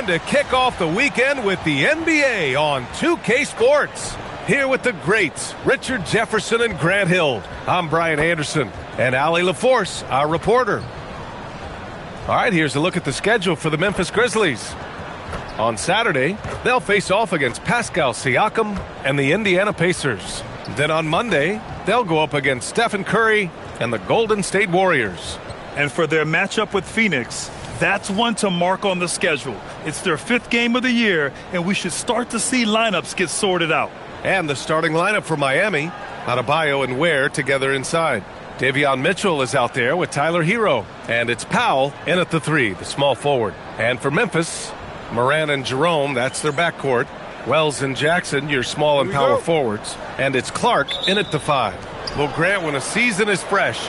time to kick off the weekend with the NBA on 2K Sports. Here with the greats, Richard Jefferson and Grant Hill. I'm Brian Anderson, and Allie LaForce, our reporter. All right, here's a look at the schedule for the Memphis Grizzlies. On Saturday, they'll face off against Pascal Siakam and the Indiana Pacers. Then on Monday, they'll go up against Stephen Curry and the Golden State Warriors. And for their matchup with Phoenix, that's one to mark on the schedule. It's their 5th game of the year, and we should start to see lineups get sorted out. And the starting lineup for Miami, Adebayo and Ware together inside. Davion Mitchell is out there with Tyler Hero. And it's Powell in at the 3, the small forward. And for Memphis, Moran and Jerome, that's their backcourt. Wells and Jackson, your small and power forwards. And it's Clark in at the 5. Well, Grant, when a season is fresh,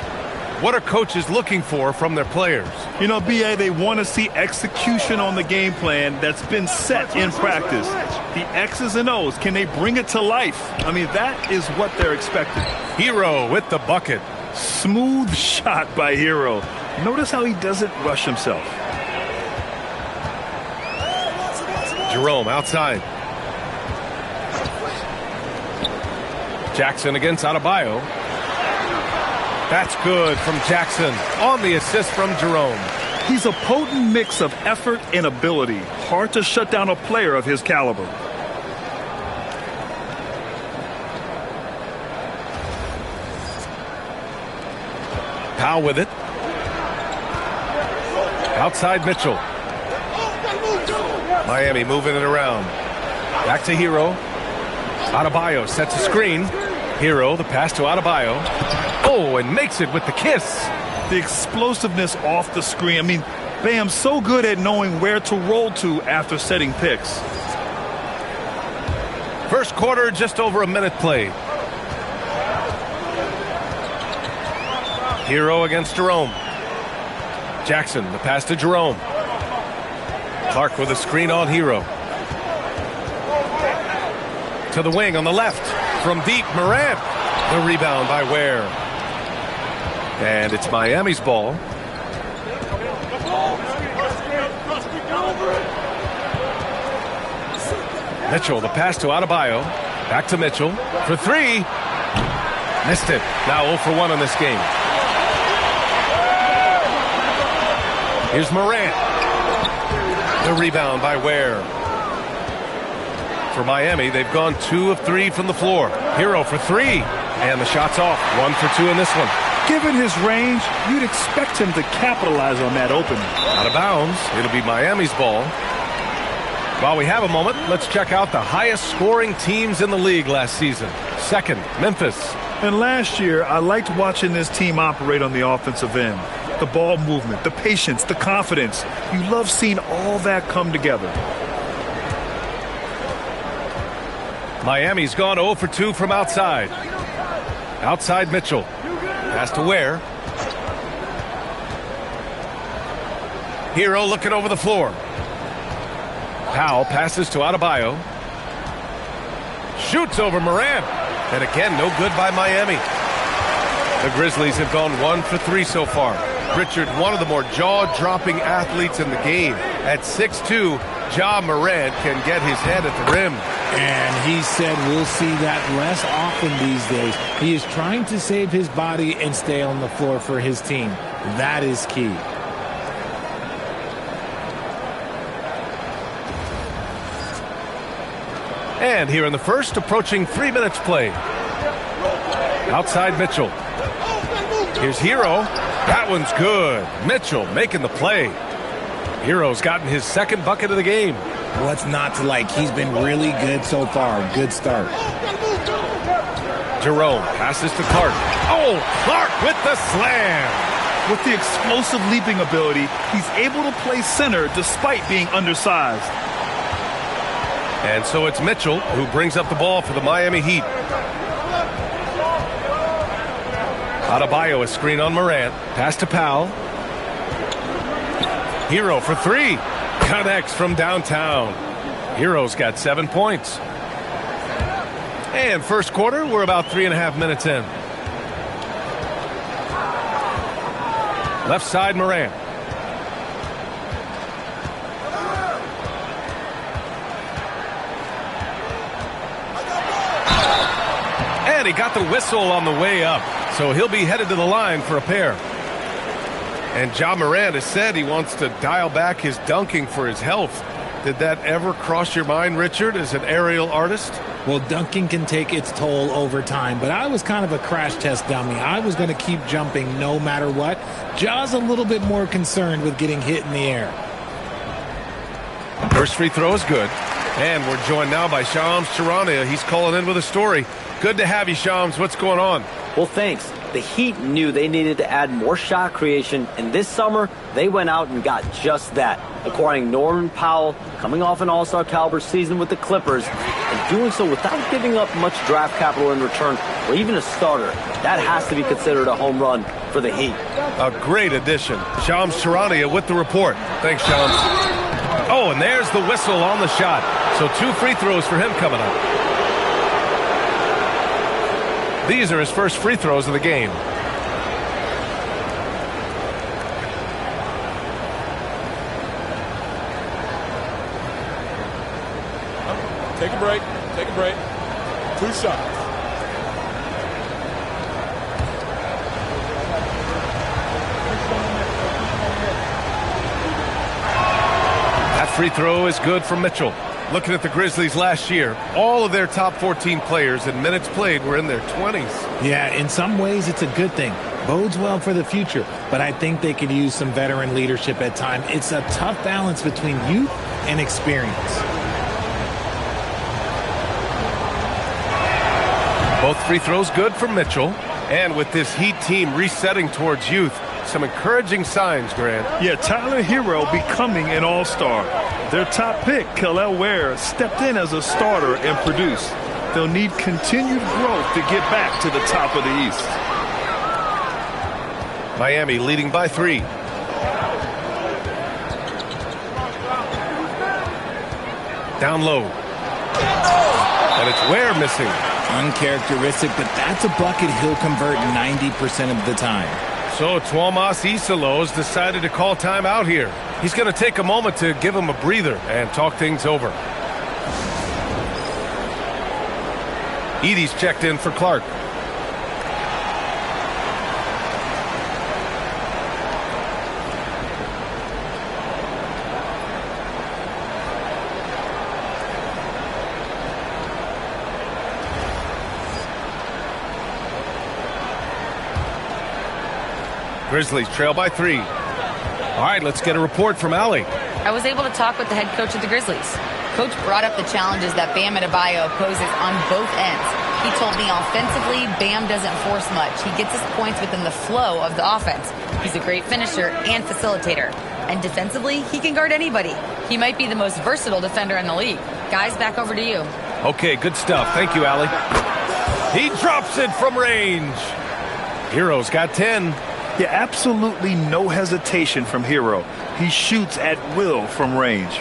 what are coaches looking for from their players? You know, B.A., they want to see execution on the game plan that's been set in practice. The X's and O's, can they bring it to life? I mean, that is what they're expecting. Hero with the bucket. Smooth shot by Hero. Notice how he doesn't rush himself. Jerome outside. Jackson against Adebayo. That's good from Jackson on the assist from Jerome. He's a potent mix of effort and ability. Hard to shut down a player of his caliber. Powell with it. Outside Mitchell. Miami moving it around. Back to Hero. Adebayo sets a screen. Hero, the pass to Adebayo. Oh, and makes it with the kiss. The explosiveness off the screen. I mean, Bam's so good at knowing where to roll to after setting picks. First quarter, just over a minute played. Hero against Jerome. Jackson, the pass to Jerome. Clark with a screen on Hero. To the wing on the left. From deep, Morant. The rebound by Ware. And it's Miami's ball. Mitchell, the pass to Adebayo. Back to Mitchell for 3. Missed it. Now 0 for 1 in this game. Here's Morant. The rebound by Ware. For Miami, they've gone 2 of 3 from the floor. Hero for 3. And the shot's off. 1 for 2 in this one. Given his range, you'd expect him to capitalize on that opening. Out of bounds. It'll be Miami's ball. While we have a moment, let's check out the highest scoring teams in the league last season. Second, Memphis. And last year, I liked watching this team operate on the offensive end. The ball movement, the patience, the confidence. You love seeing all that come together. Miami's gone 0 for 2 from outside. Outside Mitchell. Pass to Ware. Hero looking over the floor. Powell passes to Adebayo. Shoots over Morant. And again, no good by Miami. The Grizzlies have gone 1 for 3 so far. Richard, one of the more jaw-dropping athletes in the game. At 6'2", Ja Morant can get his head at the rim. And he said we'll see that less often these days. He is trying to save his body and stay on the floor for his team. That is key. And here in the first, approaching 3 minutes played. Outside Mitchell. Here's Hero. That one's good. Mitchell making the play. Hero's gotten his 2nd bucket of the game. What's not to like? He's been really good so far. Good start. Jerome passes to Clark. Oh, Clark with the slam. With the explosive leaping ability, he's able to play center despite being undersized. And so it's Mitchell who brings up the ball for the Miami Heat. Adebayo, a screen on Morant. Pass to Powell. Hero for 3. Connects from downtown. Hero's got 7 points. And first quarter, we're about 3.5 minutes in. Left side, Morant. And he got the whistle on the way up, so he'll be headed to the line for a pair. And Ja Morant has said he wants to dial back his dunking for his health. Did that ever cross your mind, Richard, as an aerial artist? Well, dunking can take its toll over time, but I was kind of a crash test dummy. I was going to keep jumping no matter what. Ja's a little bit more concerned with getting hit in the air. First free throw is good. And we're joined now by Shams Charania. He's calling in with a story. Good to have you, Shams. What's going on? Well, thanks. The Heat knew they needed to add more shot creation, and this summer, they went out and got just that, acquiring Norman Powell, coming off an all-star caliber season with the Clippers, and doing so without giving up much draft capital in return, or even a starter. That has to be considered a home run for the Heat. A great addition. Shams Charania with the report. Thanks, Shams. Oh, and there's the whistle on the shot. So 2 free throws for him coming up. These are his first free throws of the game. Take a break. Take a break. 2 shots. That free throw is good for Mitchell. Looking at the Grizzlies last year, all of their top 14 players in minutes played were in their 20s. Yeah, in some ways it's a good thing. Bodes well for the future, but I think they could use some veteran leadership at times. It's a tough balance between youth and experience. Both free throws good for Mitchell. And with this Heat team resetting towards youth, some encouraging signs, Grant. Yeah, Tyler Hero becoming an all-star. Their top pick, Kel'el Ware, stepped in as a starter and produced. They'll need continued growth to get back to the top of the East. Miami leading by 3. Down low. And it's Ware missing. Uncharacteristic, but that's a bucket he'll convert 90% of the time. So Tuomas Isalos decided to call timeout here. He's going to take a moment to give him a breather and talk things over. Edey's checked in for Clark. Grizzlies trail by 3. All right, let's get a report from Allie. I was able to talk with the head coach of the Grizzlies. Coach brought up the challenges that Bam Adebayo poses on both ends. He told me offensively, Bam doesn't force much. He gets his points within the flow of the offense. He's a great finisher and facilitator. And defensively, he can guard anybody. He might be the most versatile defender in the league. Guys, back over to you. Okay, good stuff. Thank you, Allie. He drops it from range. Hero's got 10. Yeah, absolutely no hesitation from Hero. He shoots at will from range.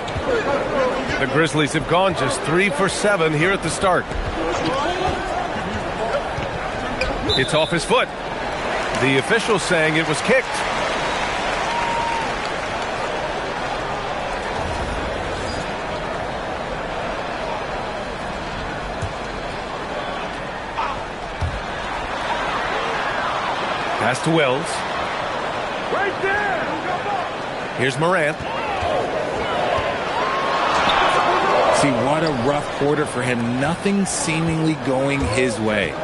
The Grizzlies have gone just 3 for 7 here at the start. It's off his foot. The official saying it was kicked. Pass to Wells. Right there. Here's Morant. See, what a rough quarter for him. Nothing seemingly going his way.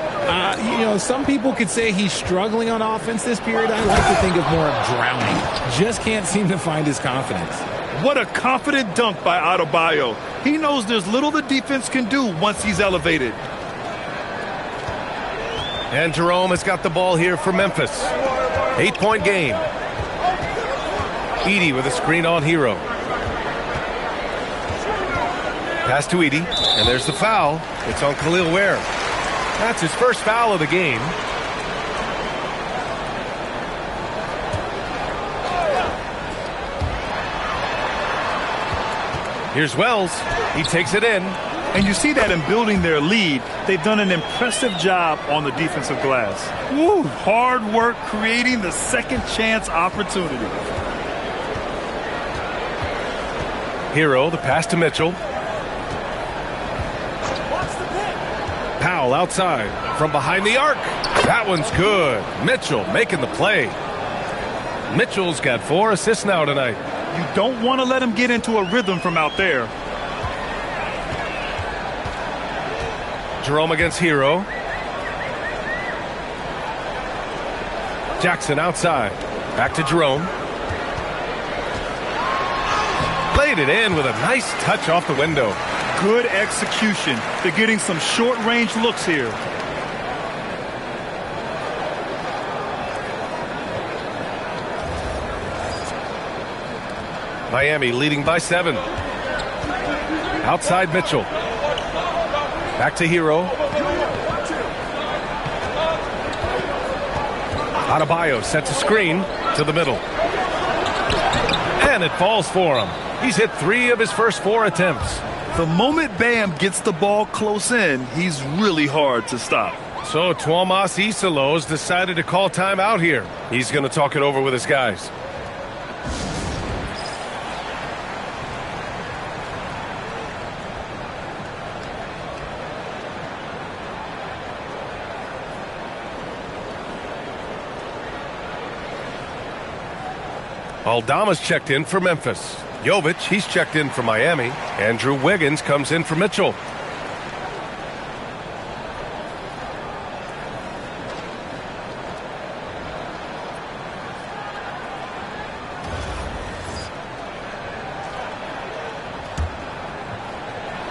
Some people could say he's struggling on offense this period. I like to think of more of drowning. Just can't seem to find his confidence. What a confident dunk by Adebayo. He knows there's little the defense can do once he's elevated. And Jerome has got the ball here for Memphis. 8-point game. Edey with a screen on Hero. Pass to Edey, and there's the foul. It's on Kel'el Ware. That's his first foul of the game. Here's Wells. He takes it in. And you see that in building their lead, they've done an impressive job on the defensive glass. Woo, hard work creating the second chance opportunity. Hero, the pass to Mitchell. Powell outside. from behind the arc. That one's good. Mitchell making the play. Mitchell's got 4 assists now tonight. You don't want to let him get into a rhythm from out there. Jerome against Hero. Jackson outside. Back to Jerome. Laid it in with a nice touch off the window. Good execution. They're getting some short-range looks here. Miami leading by 7. Outside Mitchell. Back to Hero. Adebayo sets a screen to the middle. And it falls for him. He's hit 3 of his first 4 attempts. The moment Bam gets the ball close in, he's really hard to stop. So Tuomas Isalos decided to call timeout here. He's going to talk it over with his guys. Aldama's checked in for Memphis. Jovic, he's checked in for Miami. Andrew Wiggins comes in for Mitchell.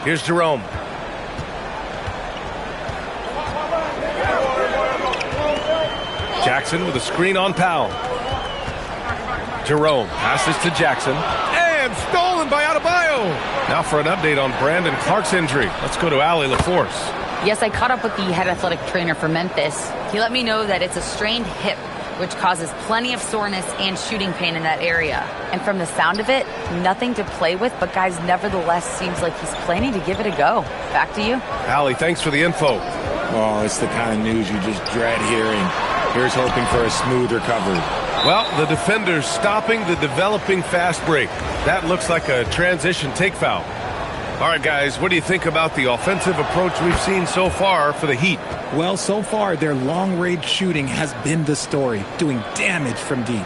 Here's Jerome. Jackson with a screen on Powell. Jerome passes to Jackson. And stolen by Adebayo. Now for an update on Brandon Clark's injury. Let's go to Allie LaForce. Yes, I caught up with the head athletic trainer for Memphis. He let me know that it's a strained hip, which causes plenty of soreness and shooting pain in that area. And from the sound of it, nothing to play with, but guys, nevertheless, seems like he's planning to give it a go. Back to you. Allie, thanks for the info. Oh, it's the kind of news you just dread hearing. Here's hoping for a smooth recovery. Well, the defender's stopping the developing fast break. That looks like a transition take foul. All right, guys, what do you think about the offensive approach we've seen so far for the Heat? Well, so far, their long-range shooting has been the story, doing damage from deep.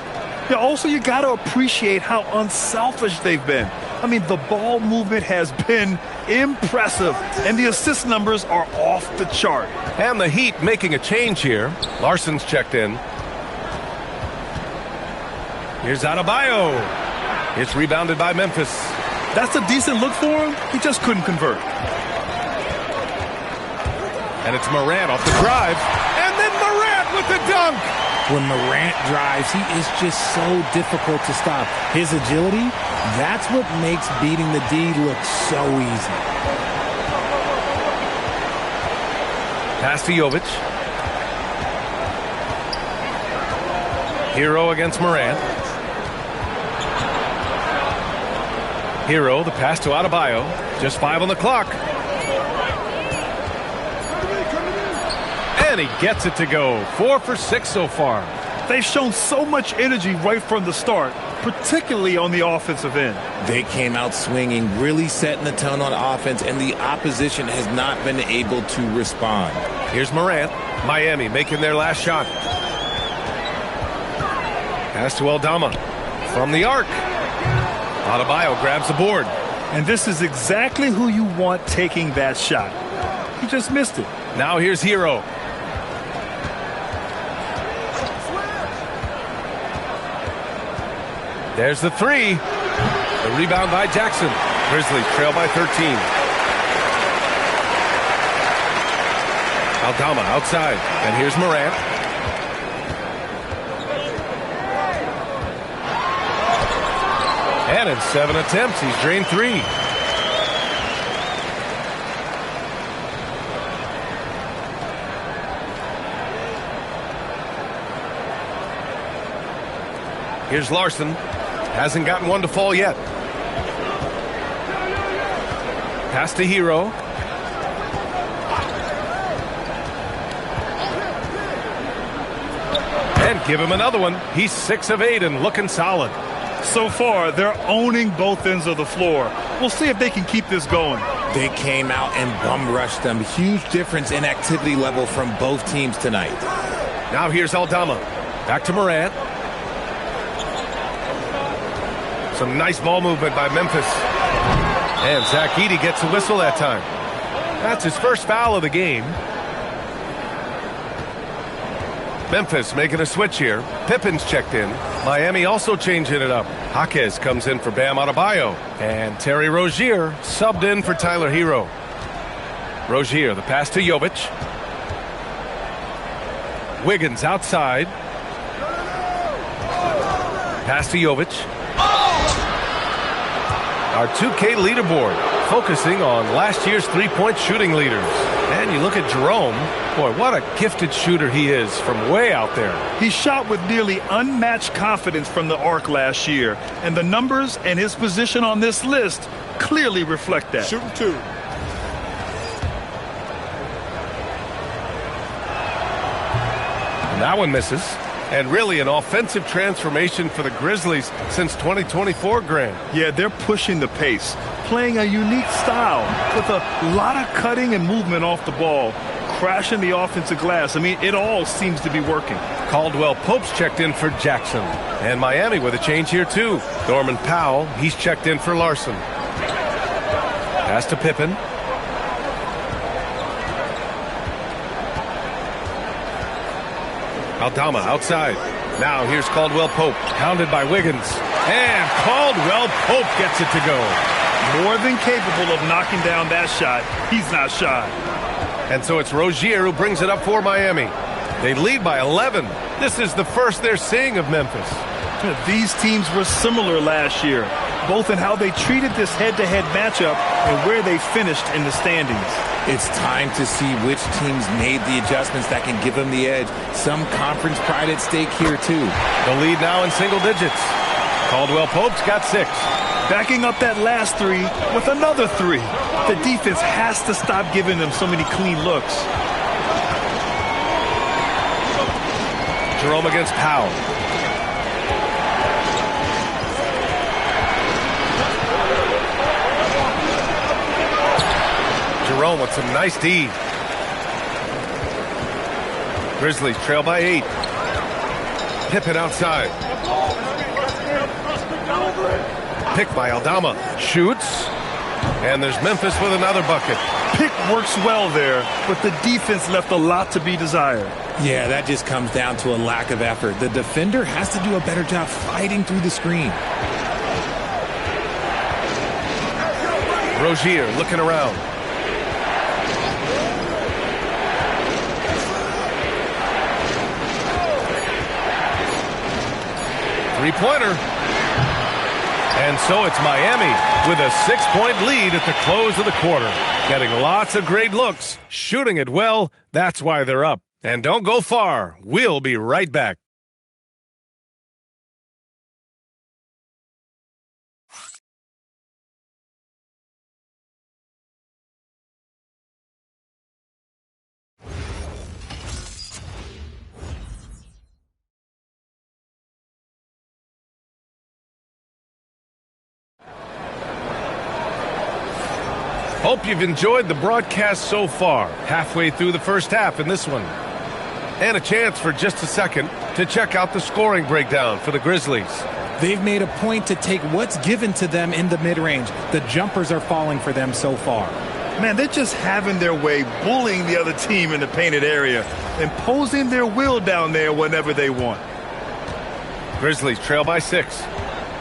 Yeah, also, you got to appreciate how unselfish they've been. I mean, the ball movement has been impressive, and the assist numbers are off the chart. And the Heat making a change here. Larson's checked in. Here's Adebayo. It's rebounded by Memphis. That's a decent look for him. He just couldn't convert. And it's Morant off the drive. And then Morant with the dunk. When Morant drives, he is just so difficult to stop. His agility, that's what makes beating the D look so easy. Pass to Jovic. Hero against Morant. Hero, the pass to Adebayo. Just 5 on the clock. And he gets it to go. 4 for 6 so far. They've shown so much energy right from the start, particularly on the offensive end. They came out swinging, really setting the tone on offense, and the opposition has not been able to respond. Here's Morant. Miami making their last shot. Pass to Aldama. From the arc. Adebayo grabs the board. And this is exactly who you want taking that shot. He just missed it. Now here's Hero. There's the 3. The rebound by Jackson. Grizzlies trail by 13. Aldama outside. And here's Morant. And in 7 attempts, he's drained 3. Here's Larson. Hasn't gotten one to fall yet. Pass to Hero. And give him another one. He's 6 of 8 and looking solid. So far, they're owning both ends of the floor. We'll see if they can keep this going. They came out and bum rushed them. Huge difference in activity level from both teams tonight. Now here's Aldama. Back to Morant. Some nice ball movement by Memphis. And Zach Edey gets a whistle that time. That's his first foul of the game. Memphis making a switch here. Pippen's checked in. Miami also changing it up. Jaquez comes in for Bam Adebayo. And Terry Rozier subbed in for Tyler Hero. Rozier, the pass to Jovic. Wiggins outside. Pass to Jovic. Our 2K leaderboard, focusing on last year's three-point shooting leaders. And you look at Jerome. Boy, what a gifted shooter he is from way out there. He shot with nearly unmatched confidence from the arc last year. And the numbers and his position on this list clearly reflect that. Shooting 2. And that one misses. And really an offensive transformation for the Grizzlies since 2024, Grant. Yeah, they're pushing the pace, playing a unique style with a lot of cutting and movement off the ball, crashing the offensive glass. I mean, it all seems to be working. Caldwell Pope's checked in for Jackson. And Miami with a change here, too. Norman Powell, he's checked in for Larson. Pass to Pippen. Aldama outside. Now here's Caldwell Pope, hounded by Wiggins. And Caldwell Pope gets it to go. More than capable of knocking down that shot. He's not shy. And so it's Rozier who brings it up for Miami. They lead by 11. This is the first they're seeing of Memphis. These teams were similar last year, both in how they treated this head-to-head matchup and where they finished in the standings. It's time to see which teams made the adjustments that can give them the edge. Some conference pride at stake here, too. The lead now in single digits. Caldwell Pope's got 6. Backing up that last 3 with another 3. The defense has to stop giving them so many clean looks. Jerome against Powell. Jerome with some nice D. Grizzlies trail by 8. Pippen outside. Pick by Aldama. Shoots. And there's Memphis with another bucket. Pick works well there, but the defense left a lot to be desired. Yeah, that just comes down to a lack of effort. The defender has to do a better job fighting through the screen. Rozier looking around. Three-pointer. And so it's Miami with a 6-point lead at the close of the quarter. Getting lots of great looks, shooting it well. That's why they're up. And don't go far. We'll be right back. Hope you've enjoyed the broadcast so far. Halfway through the first half in this one. And a chance for just a second to check out the scoring breakdown for the Grizzlies. They've made a point to take what's given to them in the mid-range. The jumpers are falling for them so far. Man, they're just having their way, bullying the other team in the painted area, imposing their will down there whenever they want. Grizzlies trail by 6.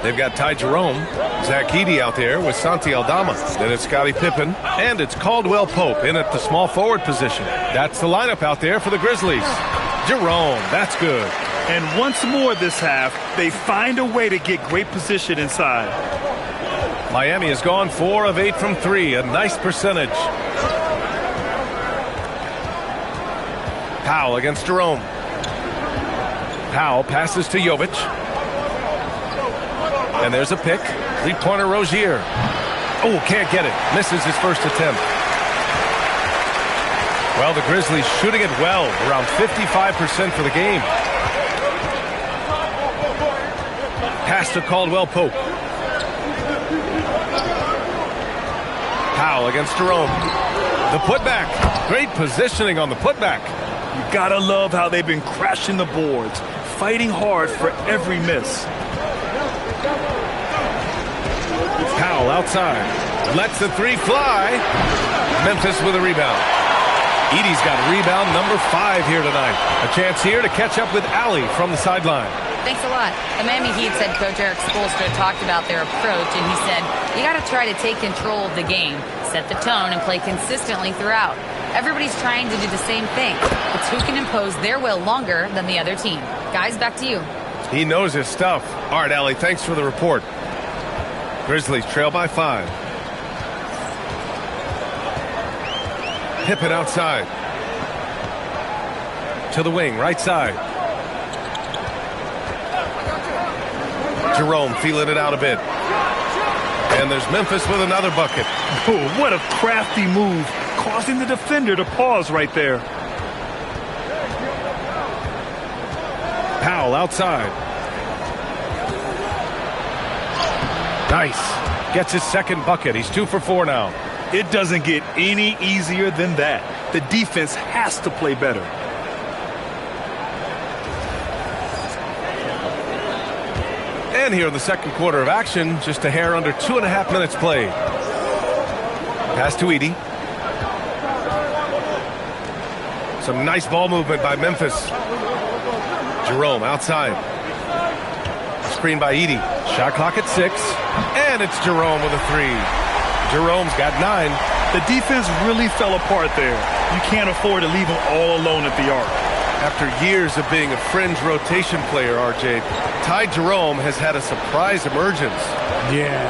They've got Ty Jerome, Zach Edey out there with Santi Aldama. Then it's Scottie Pippen, and it's Caldwell Pope in at the small forward position. That's the lineup out there for the Grizzlies. Jerome, that's good. And once more this half, they find a way to get great position inside. Miami has gone 4 of 8 from 3, a nice percentage. Powell against Jerome. Powell passes to Jovic. And there's a pick. Three-pointer Rozier. Oh, can't get it. Misses his first attempt. Well, the Grizzlies shooting it well, around 55% for the game. Pass to Caldwell Pope. Powell against Jerome. The putback. Great positioning on the putback. You gotta love how they've been crashing the boards, fighting hard for every miss. Powell outside. Lets the three fly. Memphis with a rebound. Edey's got rebound number 5 here tonight. A chance here to catch up with Allie from the sideline. Thanks a lot. The Miami Heat's head coach Eric Spoelstra talked about their approach, and he said, you got to try to take control of the game, set the tone, and play consistently throughout. Everybody's trying to do the same thing. It's who can impose their will longer than the other team. Guys, back to you. He knows his stuff. All right, Allie, thanks for the report. Grizzlies trail by 5. Pippen outside. To the wing, right side. Jerome feeling it out a bit. And there's Memphis with another bucket. Oh, what a crafty move, causing the defender to pause right there. Powell outside. Nice. Gets his second bucket. He's 2 for 4 now. It doesn't get any easier than that. The defense has to play better. And here in the second quarter of action, just a hair under 2.5 minutes played. Pass to Edey. Some nice ball movement by Memphis. Jerome outside. Screen by Edey. Shot clock at 6. And it's Jerome with a 3. Jerome's got 9. The defense really fell apart there. You can't afford to leave them all alone at the arc. After years of being a fringe rotation player, RJ, Ty Jerome has had a surprise emergence. Yeah,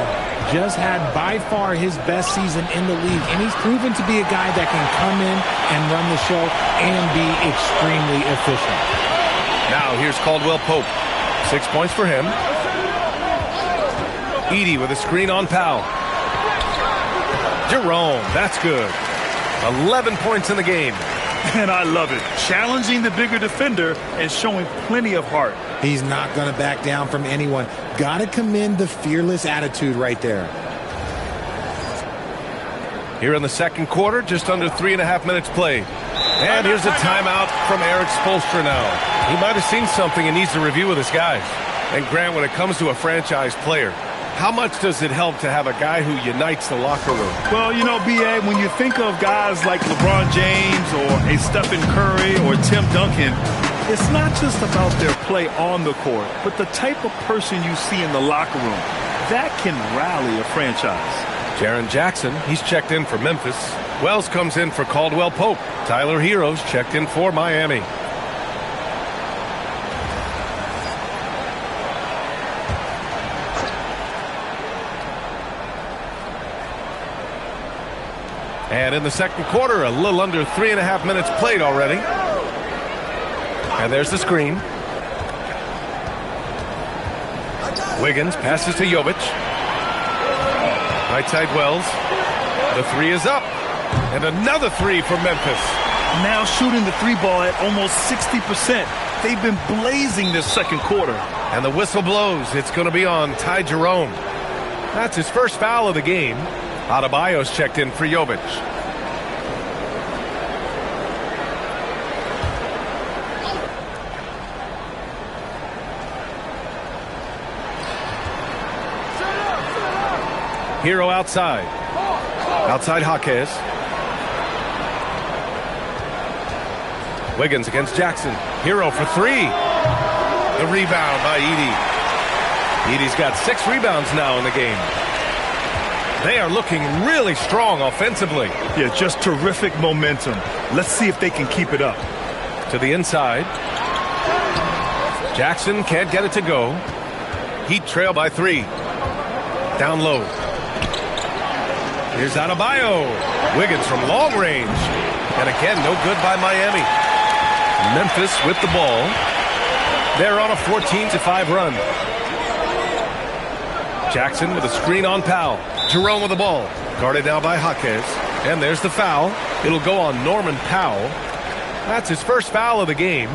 just had by far his best season in the league, and he's proven to be a guy that can come in and run the show and be extremely efficient. Now here's Caldwell Pope. 6 points for him. Edey with a screen on Powell. Jerome, that's good. 11 points in the game. And I love it. Challenging the bigger defender and showing plenty of heart. He's not going to back down from anyone. Got to commend the fearless attitude right there. Here in the second quarter, just under 3.5 minutes played. And here's a timeout from Eric Spoelstra now. He might have seen something and needs to review with his guys. And Grant, when it comes to a franchise player, how much does it help to have a guy who unites the locker room? Well, you know, B.A., when you think of guys like LeBron James or a Stephen Curry or Tim Duncan, it's not just about their play on the court, but the type of person you see in the locker room. That can rally a franchise. Jaren Jackson, he's checked in for Memphis. Wells comes in for Caldwell Pope. Tyler Hero's checked in for Miami. And in the second quarter, a little under 3.5 minutes played already. And there's the screen. Wiggins passes to Jovic. Right side Wells. The 3 is up. And another 3 for Memphis. Now shooting the 3 ball at almost 60%. They've been blazing this second quarter. And the whistle blows. It's going to be on Ty Jerome. That's his first foul of the game. Adebayo's checked in for Jovic. Hero outside. Outside Jaquez. Wiggins against Jackson. Hero for 3. The rebound by Edey. Edey's got 6 rebounds now in the game. They are looking really strong offensively. Yeah, just terrific momentum. Let's see if they can keep it up. To the inside. Jackson can't get it to go. Heat trail by 3. Down low. Here's Adebayo. Wiggins from long range. And again, no good by Miami. Memphis with the ball. They're on a 14-5 run. Jackson with a screen on Powell. Jerome with the ball. Guarded now by Jaquez. And there's the foul. It'll go on Norman Powell. That's his first foul of the game.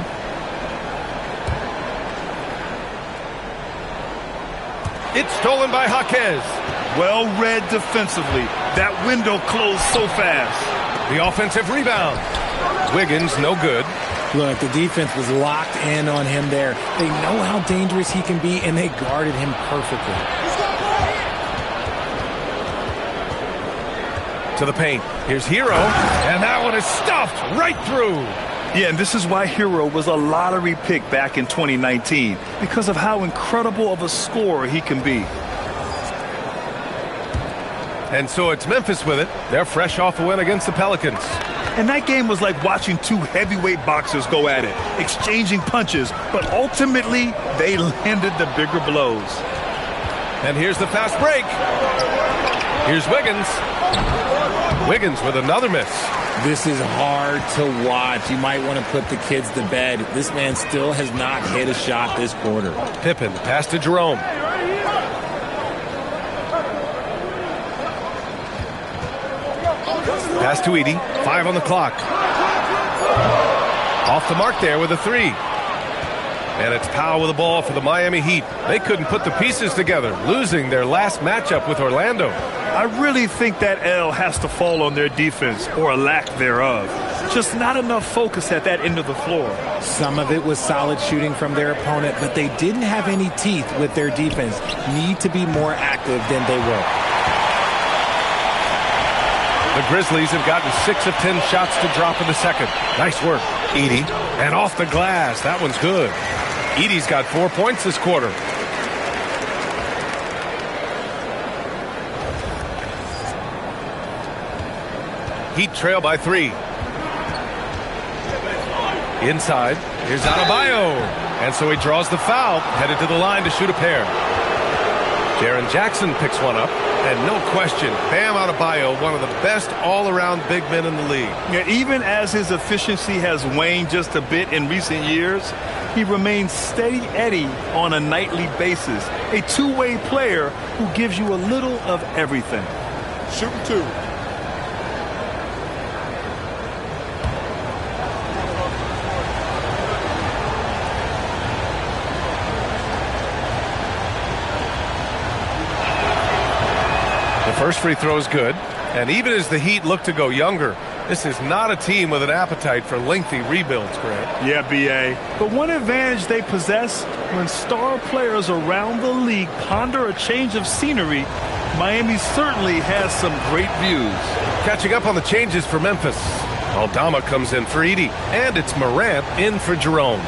It's stolen by Jaquez. Well read defensively. That window closed so fast. The offensive rebound. Wiggins, no good. Look, the defense was locked in on him there. They know how dangerous he can be, and they guarded him perfectly. To the paint. Here's Hero, and that one is stuffed right through. Yeah, and this is why Hero was a lottery pick back in 2019, because of how incredible of a scorer he can be. And so it's Memphis with it. They're fresh off a win against the Pelicans. And that game was like watching two heavyweight boxers go at it, exchanging punches, but ultimately they landed the bigger blows. And here's the fast break. Here's Wiggins. Wiggins with another miss. This is hard to watch. You might want to put the kids to bed. This man still has not hit a shot this quarter. Pippen, pass to Jerome. Pass to Edey. 5 on the clock. Off the mark there with a 3. And it's Powell with the ball for the Miami Heat. They couldn't put the pieces together, losing their last matchup with Orlando. I really think that L has to fall on their defense, or a lack thereof. Just not enough focus at that end of the floor. Some of it was solid shooting from their opponent, but they didn't have any teeth with their defense. Need to be more active than they were. The Grizzlies have gotten 6 of 10 shots to drop in the second. Nice work, Edey. And off the glass. That one's good. Edey's got 4 points this quarter. Heat trail by 3. Inside. Here's Adebayo. And so he draws the foul, headed to the line to shoot a pair. Jaren Jackson picks one up. And no question, Bam Adebayo, one of the best all-around big men in the league. Yeah, even as his efficiency has waned just a bit in recent years, he remains steady Eddie on a nightly basis. A two-way player who gives you a little of everything. Shooting 2. First free throw is good, and even as the Heat look to go younger, this is not a team with an appetite for lengthy rebuilds, Grant. Yeah, B.A. But one advantage they possess, when star players around the league ponder a change of scenery, Miami certainly has some great views. Catching up on the changes for Memphis. Aldama comes in for Edey, and it's Morant in for Jerome.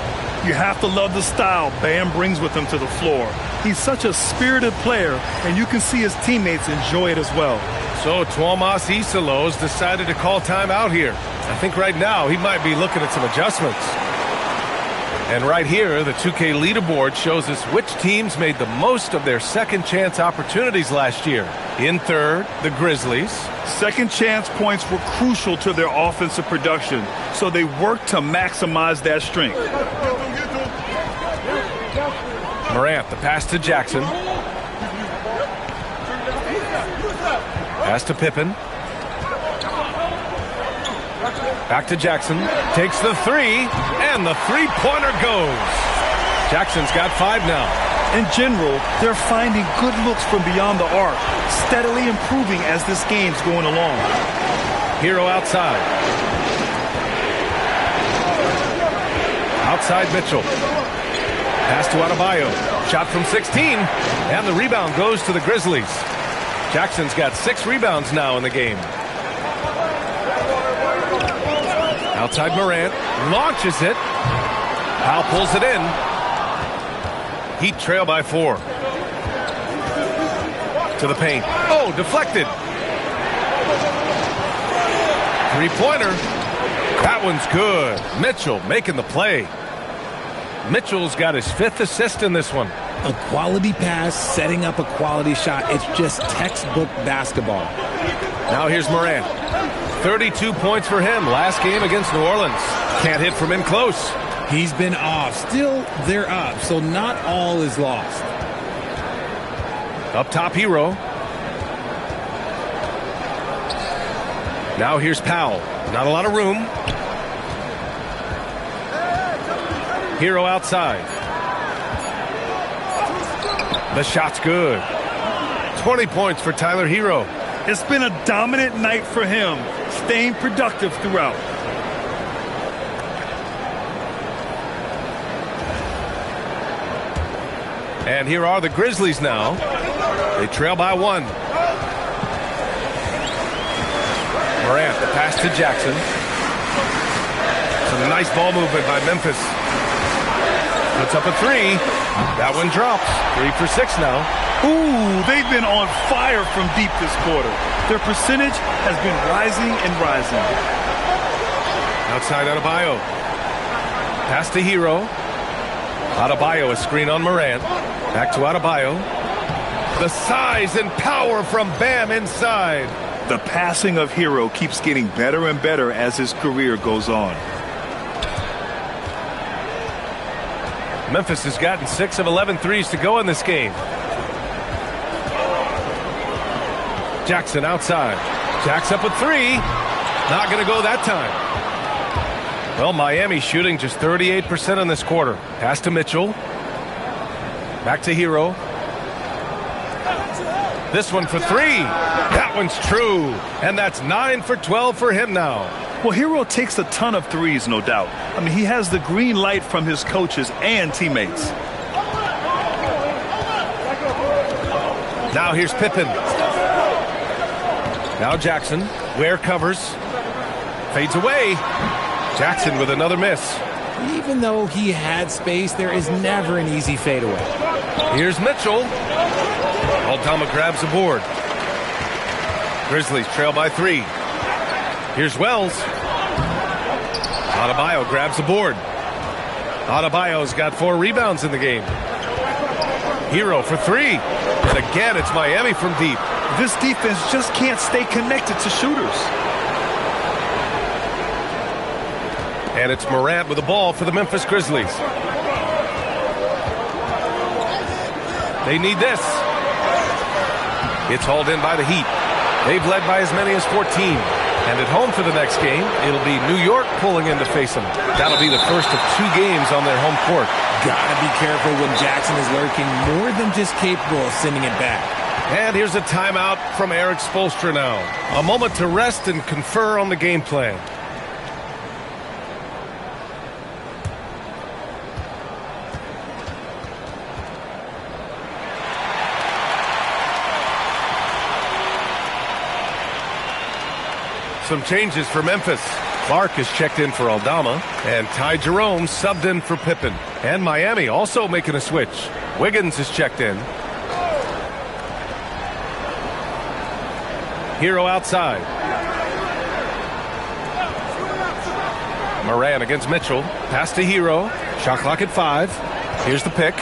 You have to love the style Bam brings with him to the floor. He's such a spirited player, and you can see his teammates enjoy it as well. So Tuomas Isalos decided to call time out here. I think right now he might be looking at some adjustments. And right here, the 2K leaderboard shows us which teams made the most of their second chance opportunities last year. In third, the Grizzlies. Second chance points were crucial to their offensive production, so they worked to maximize that strength. Morant, the pass to Jackson. Pass to Pippen. Back to Jackson. Takes the 3, and the three-pointer goes. Jackson's got 5 now. In general, they're finding good looks from beyond the arc, steadily improving as this game's going along. Hero outside. Outside Mitchell. Pass to Adebayo. Shot from 16. And the rebound goes to the Grizzlies. Jackson's got 6 rebounds now in the game. Outside Morant. Launches it. Powell pulls it in. Heat trail by 4. To the paint. Oh, deflected. Three-pointer. That one's good. Mitchell making the play. Mitchell's got his 5th assist in this one. A quality pass, setting up a quality shot. It's just textbook basketball. Now here's Morant. 32 points for him last game against New Orleans. Can't hit from in close. He's been off. Still, they're up, so not all is lost. Up top, Hero. Now here's Powell. Not a lot of room. Hero outside. The shot's good. 20 points for Tyler Hero. It's been a dominant night for him, staying productive throughout. And here are the Grizzlies now. They trail by 1. Morant, the pass to Jackson. Some nice ball movement by Memphis. Puts up a 3. That one drops. 3 for 6 now. Ooh, they've been on fire from deep this quarter. Their percentage has been rising and rising. Outside Adebayo. Pass to Hero. Adebayo, a screen on Morant. Back to Adebayo. The size and power from Bam inside. The passing of Hero keeps getting better and better as his career goes on. Memphis has gotten 6 of 11 threes to go in this game. Jackson outside. Jacks up a 3. Not going to go that time. Well, Miami shooting just 38% in this quarter. Pass to Mitchell. Back to Hero. This one for 3. That one's true. And that's 9 for 12 for him now. Well, Hero takes a ton of threes, no doubt. I mean, he has the green light from his coaches and teammates. Now here's Pippen. Now Jackson. Ware covers. Fades away. Jackson with another miss. Even though he had space, there is never an easy fadeaway. Here's Mitchell. Aldama grabs the board. Grizzlies trail by 3. Here's Wells. Adebayo grabs the board. Adebayo's got 4 rebounds in the game. Hero for 3. And again, it's Miami from deep. This defense just can't stay connected to shooters. And it's Morant with the ball for the Memphis Grizzlies. They need this. It's hauled in by the Heat. They've led by as many as 14. And at home for the next game, it'll be New York pulling in to face them. That'll be the first of 2 games on their home court. Gotta be careful when Jackson is lurking, more than just capable of sending it back. And here's a timeout from Eric Spoelstra now. A moment to rest and confer on the game plan. Some changes for Memphis. Clark is checked in for Aldama, and Ty Jerome subbed in for Pippen. And Miami also making a switch. Wiggins is checked in. Hero outside. Morant against Mitchell. Pass to Hero. Shot clock at 5. Here's the pick.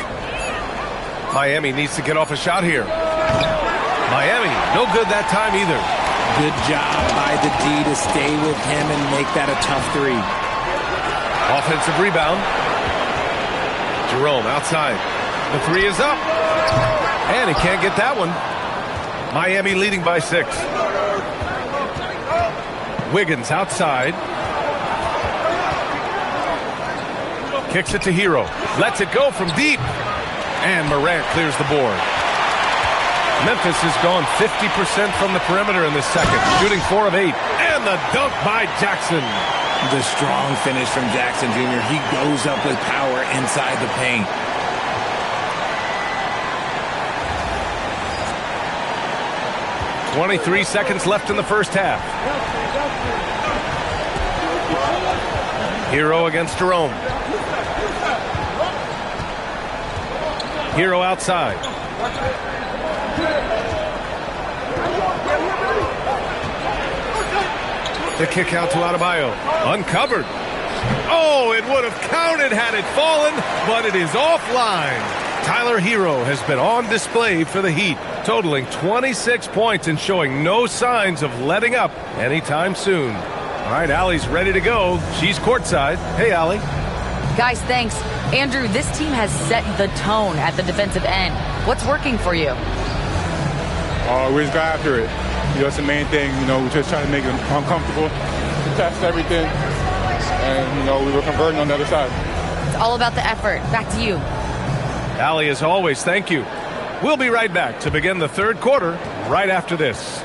Miami needs to get off a shot here. Miami, no good that time either. Good job by the D to stay with him and make that a tough 3. Offensive rebound. Jerome outside. The 3 is up. And he can't get that one. Miami leading by 6. Wiggins outside. Kicks it to Hero. Lets it go from deep. And Morant clears the board. Memphis has gone 50% from the perimeter in this second, shooting 4 of 8. And the dunk by Jackson. The strong finish from Jackson Jr. He goes up with power inside the paint. .23 seconds left in the first half. Hero against Jerome. Hero outside. The kick out to Adebayo. Uncovered. Oh, it would have counted had it fallen, but it is offline. Tyler Hero has been on display for the Heat, totaling 26 points and showing no signs of letting up anytime soon. All right, Allie's ready to go. She's courtside. Hey, Allie. Guys, thanks. Andrew, this team has set the tone at the defensive end. What's working for you? We just got after it. You know, that's the main thing. You know, we just trying to make them uncomfortable, test everything, and, you know, we were converting on the other side. It's all about the effort. Back to you. Allie, as always, thank you. We'll be right back to begin the third quarter right after this.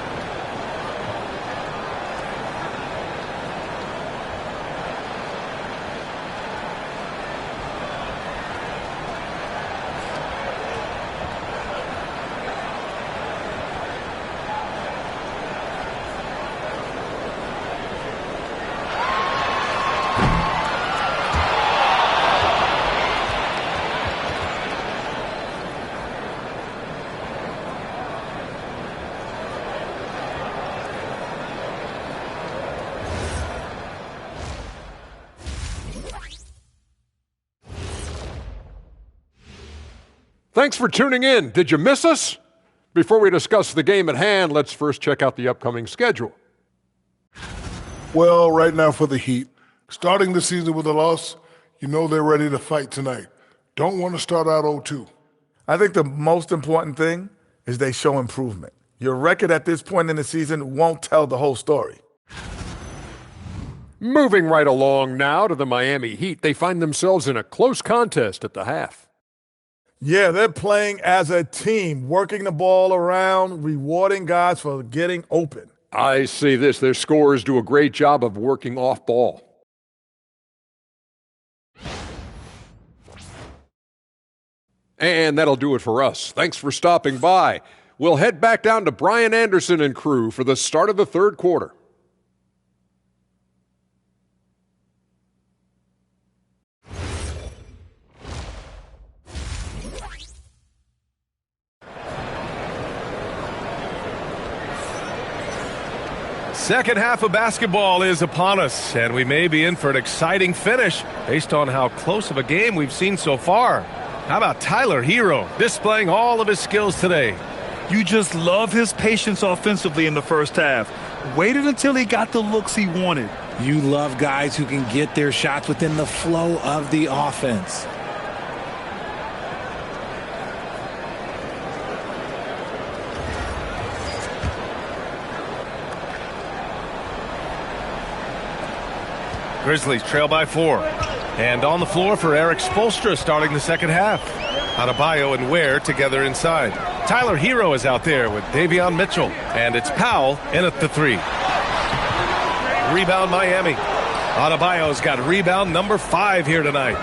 Thanks for tuning in. Did you miss us? Before we discuss the game at hand, let's first check out the upcoming schedule. Well, right now for the Heat, starting the season with a loss, you know they're ready to fight tonight. Don't want to start out 0-2. I think the most important thing is they show improvement. Your record at this point in the season won't tell the whole story. Moving right along now to the Miami Heat, they find themselves in a close contest at the half. Yeah, they're playing as a team, working the ball around, rewarding guys for getting open. I see this. Their scorers do a great job of working off ball. And that'll do it for us. Thanks for stopping by. We'll head back down to Brian Anderson and crew for the start of the third quarter. Second half of basketball is upon us, and we may be in for an exciting finish based on how close of a game we've seen so far. How about Tyler Hero displaying all of his skills today? You just love his patience offensively in the first half. Waited until he got the looks he wanted. You love guys who can get their shots within the flow of the offense. Grizzlies trail by 4. And on the floor for Eric Spoelstra starting the second half. Adebayo and Ware together inside. Tyler Hero is out there with Davion Mitchell. And it's Powell in at the 3. Rebound Miami. Adebayo's got rebound number 5 here tonight.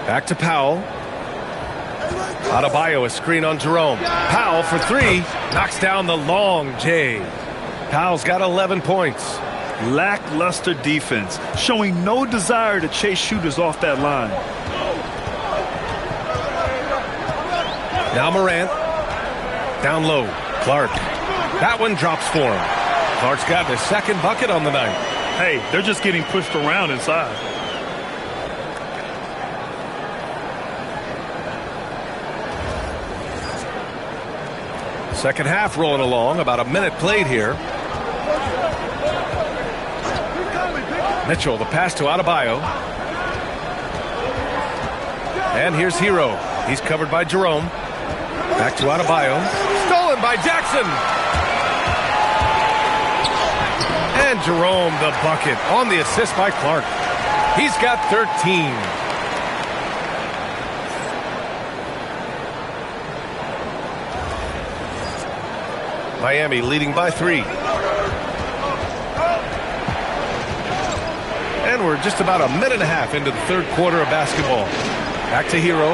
Back to Powell. Adebayo, a screen on Jerome. Powell for 3. Knocks down the long J. Powell's got 11 points. Lackluster defense, showing no desire to chase shooters off that line. Now Morant. Down low. Clark. That one drops for him. Clark's got his second bucket on the night. Hey, they're just getting pushed around inside. Second half rolling along, about a minute played here. Mitchell, the pass to Adebayo. And here's Hero. He's covered by Jerome. Back to Adebayo. Stolen by Jackson. And Jerome, the bucket, on the assist by Clark. He's got 13. Miami leading by 3. And we're just about a minute and a half into the third quarter of basketball. Back to Hero.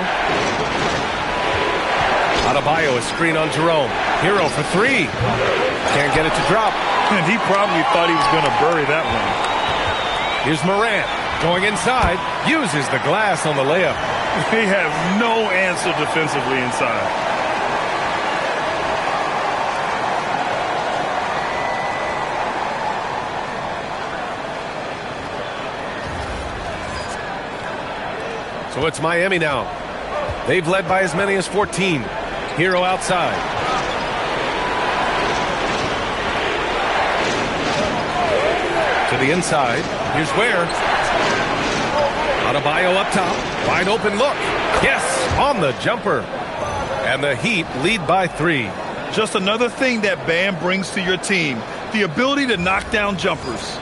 Adebayo, a screen on Jerome. Hero for 3. Can't get it to drop. And he probably thought he was going to bury that one. Here's Morant going inside. Uses the glass on the layup. He has no answer defensively inside. So it's Miami now. They've led by as many as 14. Hero outside. To the inside. Here's Ware. Adebayo up top. Wide open look. Yes, on the jumper. And the Heat lead by 3. Just another thing that Bam brings to your team. The ability to knock down jumpers.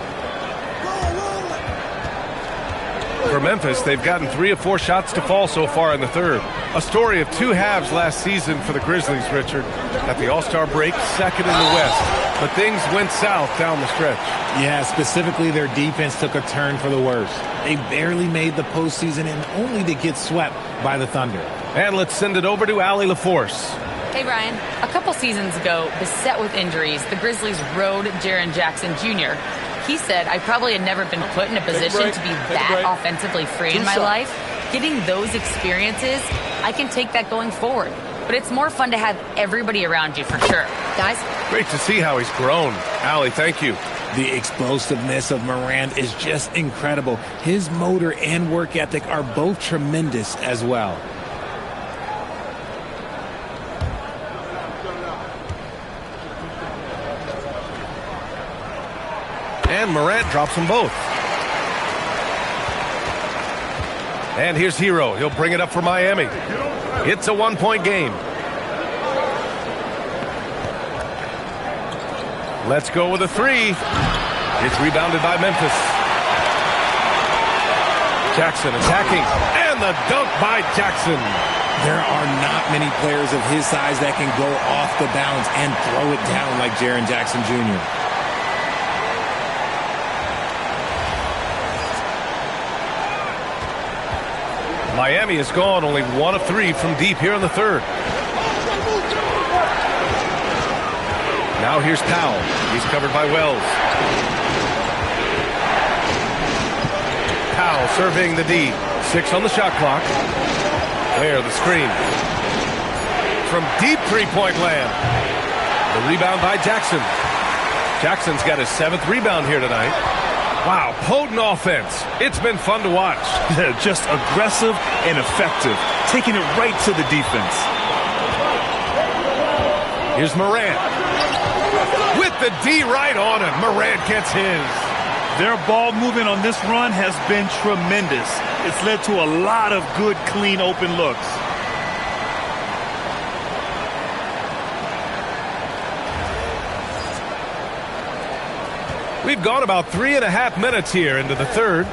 For Memphis, they've gotten 3 of 4 shots to fall so far in the third. A story of 2 halves last season for the Grizzlies, Richard. At the All-Star break, second in the West. But things went south down the stretch. Yeah, specifically their defense took a turn for the worse. They barely made the postseason and only to get swept by the Thunder. And let's send it over to Allie LaForce. Hey, Brian. A couple seasons ago, beset with injuries, the Grizzlies rode Jaren Jackson Jr. He said, I probably had never been put in a position to be that offensively free in my life. Getting those experiences, I can take that going forward. But it's more fun to have everybody around you for sure. Guys? Great to see how he's grown. Allie, thank you. The explosiveness of Morant is just incredible. His motor and work ethic are both tremendous as well. And Morant drops them both. And here's Hero. He'll bring it up for Miami. It's a one-point game. Let's go with a three. It's rebounded by Memphis. Jackson attacking. And the dunk by Jackson. There are not many players of his size that can go off the bounce and throw it down like Jaren Jackson Jr. Miami has gone only 1 of 3 from deep here in the third. Now here's Powell. He's covered by Wells. Powell surveying the D. 6 on the shot clock. There, the screen. From deep three-point land. The rebound by Jackson. Jackson's got his 7th rebound here tonight. Wow, potent offense. It's been fun to watch. Just aggressive and effective. Taking it right to the defense. Here's Morant. With the D right on him. Morant gets his. Their ball movement on this run has been tremendous. It's led to a lot of good, clean, open looks. We've gone about 3.5 minutes here into the third.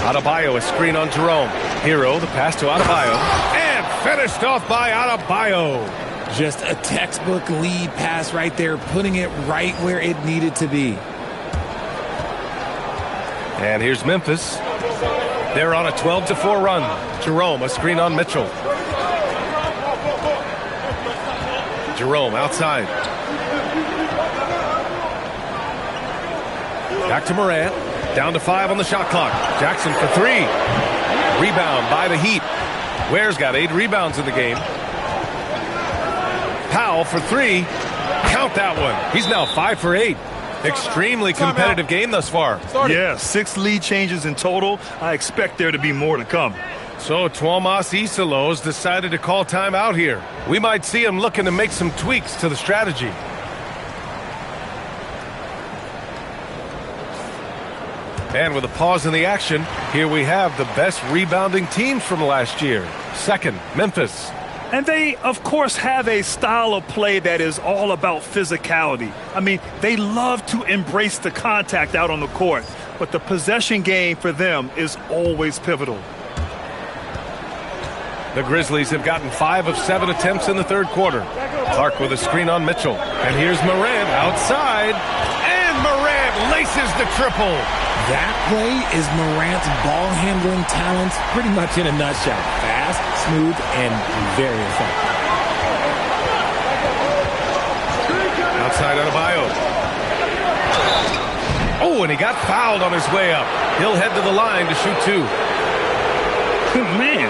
Adebayo, a screen on Jerome. Hero, the pass to Adebayo. And finished off by Adebayo. Just a textbook lead pass right there, putting it right where it needed to be. And here's Memphis. They're on a 12-4 run. Jerome, a screen on Mitchell. Jerome outside. Back to Morant. Down to 5 on the shot clock. Jackson for 3. Rebound by the Heat. Ware's got 8 rebounds in the game. Powell for 3. Count that one. He's now 5 for 8. Extremely competitive game thus far. Yeah, 6 lead changes in total. I expect there to be more to come. So Tuomas Isalos decided to call timeout here. We might see him looking to make some tweaks to the strategy. And with a pause in the action, here we have the best rebounding teams from last year. Second, Memphis. And they, of course, have a style of play that is all about physicality. I mean, they love to embrace the contact out on the court, but the possession game for them is always pivotal. The Grizzlies have gotten 5 of 7 attempts in the third quarter. Clark with a screen on Mitchell. And here's Morant outside. And Morant laces the triple. That play is Morant's ball handling talents pretty much in a nutshell. Fast, smooth, and very effective. Outside Adebayo. Oh, and he got fouled on his way up. He'll head to the line to shoot 2. Man,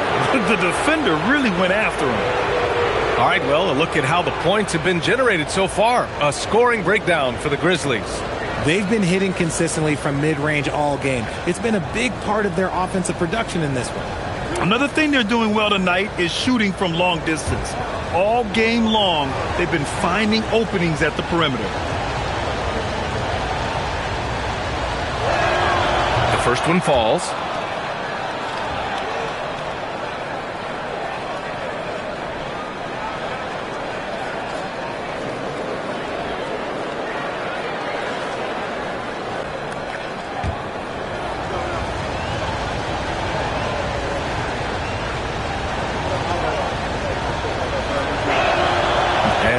the defender really went after him. All right, well, a look at how the points have been generated so far. A scoring breakdown for the Grizzlies. They've been hitting consistently from mid-range all game. It's been a big part of their offensive production in this one. Another thing they're doing well tonight is shooting from long distance. All game long, they've been finding openings at the perimeter. The first one falls.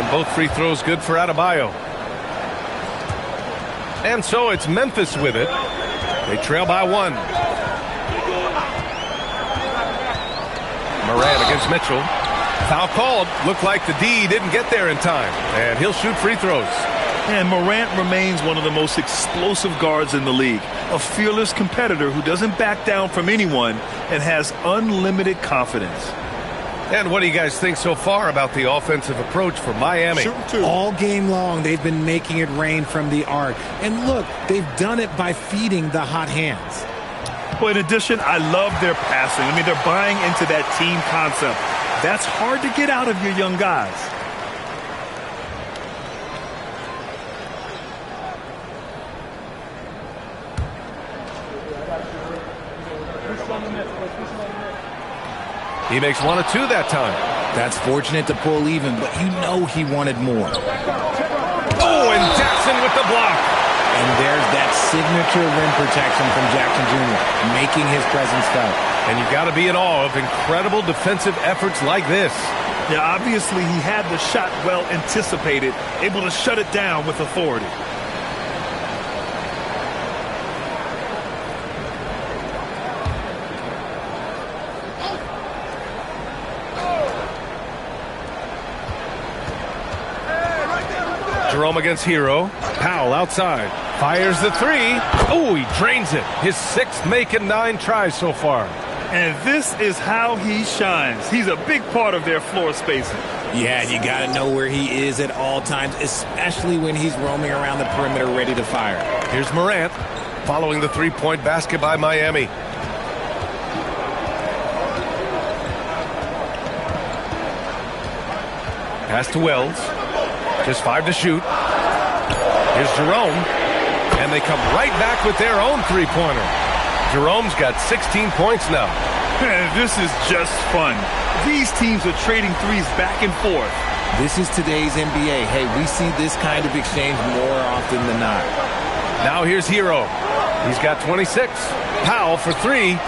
Both free throws good for Adebayo. And so it's Memphis with it. They trail by 1. Morant against Mitchell. Foul called. Looked like the D didn't get there in time. And he'll shoot free throws. And Morant remains one of the most explosive guards in the league. A fearless competitor who doesn't back down from anyone and has unlimited confidence. And what do you guys think so far about the offensive approach for Miami? All game long, they've been making it rain from the arc. And look, they've done it by feeding the hot hands. Well, in addition, I love their passing. I mean, they're buying into that team concept. That's hard to get out of your young guys. He makes 1 of 2 that time. That's fortunate to pull even, but you know he wanted more. Oh, and Jackson with the block. And there's that signature rim protection from Jackson Jr., making his presence felt. And you got to be in awe of incredible defensive efforts like this. Yeah, obviously he had the shot well anticipated, able to shut it down with authority. Jerome against Hero. Powell outside. Fires the 3. Oh, he drains it. His 6th make in 9 tries so far. And this is how he shines. He's a big part of their floor spacing. Yeah, you got to know where he is at all times, especially when he's roaming around the perimeter ready to fire. Here's Morant following the 3-point basket by Miami. Pass to Wells. Just 5 to shoot. Here's Jerome. And they come right back with their own 3-pointer. Jerome's got 16 points now. This is just fun. These teams are trading threes back and forth. This is today's NBA. Hey, we see this kind of exchange more often than not. Now here's Hero. He's got 26. Powell for 3.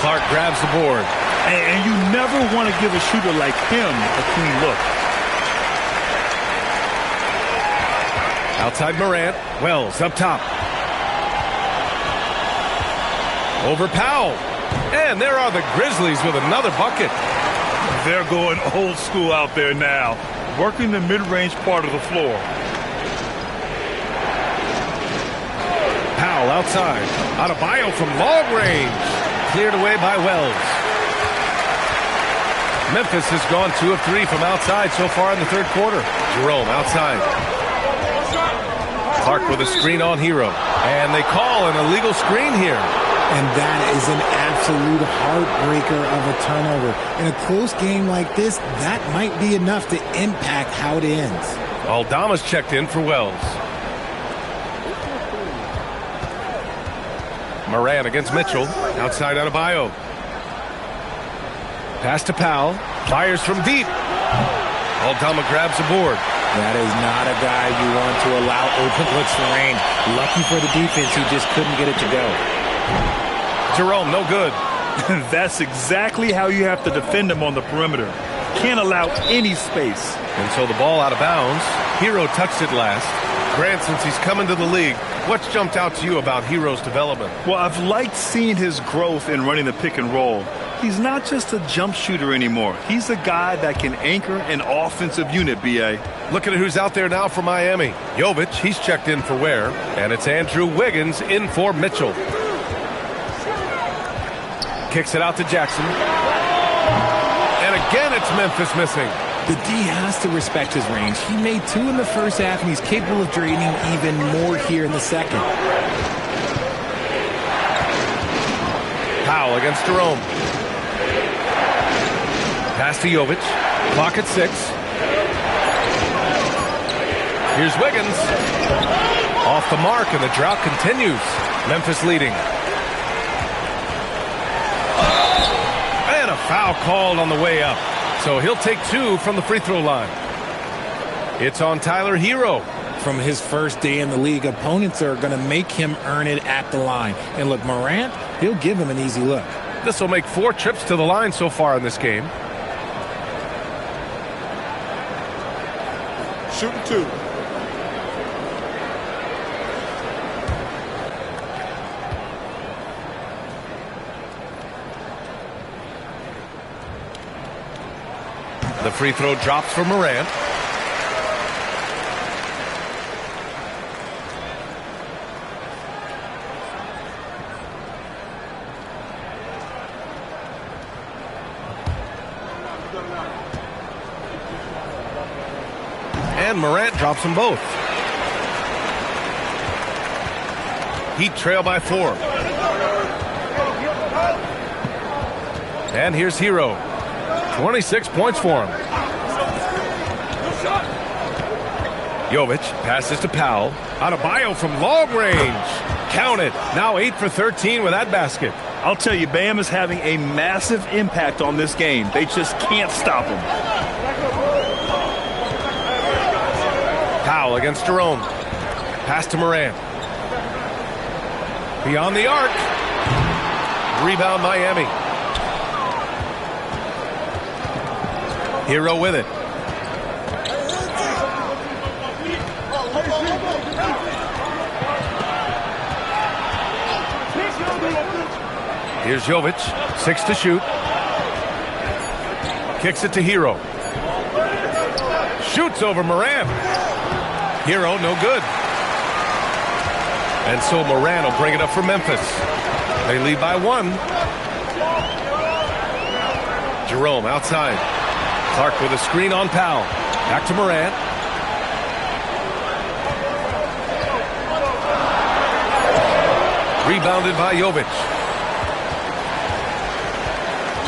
Clark grabs the board. And you never want to give a shooter like him a clean look. Outside Morant. Wells up top. Over Powell. And there are the Grizzlies with another bucket. They're going old school out there now, working the mid-range part of the floor. Powell outside. Adebayo from long range. Cleared away by Wells. Memphis has gone 2 of 3 from outside so far in the 3rd quarter. Jerome outside. Clark with a screen on Hero. And they call an illegal screen here. And that is an absolute heartbreaker of a turnover. In a close game like this, that might be enough to impact how it ends. Aldama's checked in for Wells. Morant against Mitchell. Outside Adebayo. Pass to Powell. Fires from deep. Aldama grabs the board. That is not a guy you want to allow open looks for rain. Lucky for the defense, he just couldn't get it to go. Jerome, no good. That's exactly how you have to defend him on the perimeter. Can't allow any space. And so the ball out of bounds. Hero touched it last. Grant, since he's come into the league, what's jumped out to you about Hero's development? Well, I've liked seeing his growth in running the pick and roll. He's not just a jump shooter anymore. He's a guy that can anchor an offensive unit, B.A. Looking at who's out there now for Miami. Jovic, he's checked in for Ware. And it's Andrew Wiggins in for Mitchell. Kicks it out to Jackson. And again, it's Memphis missing. The D has to respect his range. He made 2 in the first half, and he's capable of draining even more here in the second. Powell against Jerome. Pass to Jovic. Clock at 6. Here's Wiggins. Off the mark, and the drought continues. Memphis leading. And a foul called on the way up. So he'll take 2 from the free throw line. It's on Tyler Hero. From his first day in the league, opponents are going to make him earn it at the line. And look, Morant, he'll give him an easy look. This will make 4 trips to the line so far in this game. Shooting 2. The free throw drops for Morant. And Morant drops them both. Heat trail by 4. And here's Hero. 26 points for him. Jovic passes to Powell. Adebayo from long range. Count it. Now 8 for 13 with that basket. I'll tell you, Bam is having a massive impact on this game. They just can't stop him. Powell against Jerome. Pass to Morant. Beyond the arc. Rebound Miami. Hero with it. Here's Jovic, 6 to shoot. Kicks it to Hero. Shoots over Morant. Hero, no good. And so Morant will bring it up for Memphis. They lead by 1. Jerome outside. Clark with a screen on Powell. Back to Morant. Rebounded by Jovic.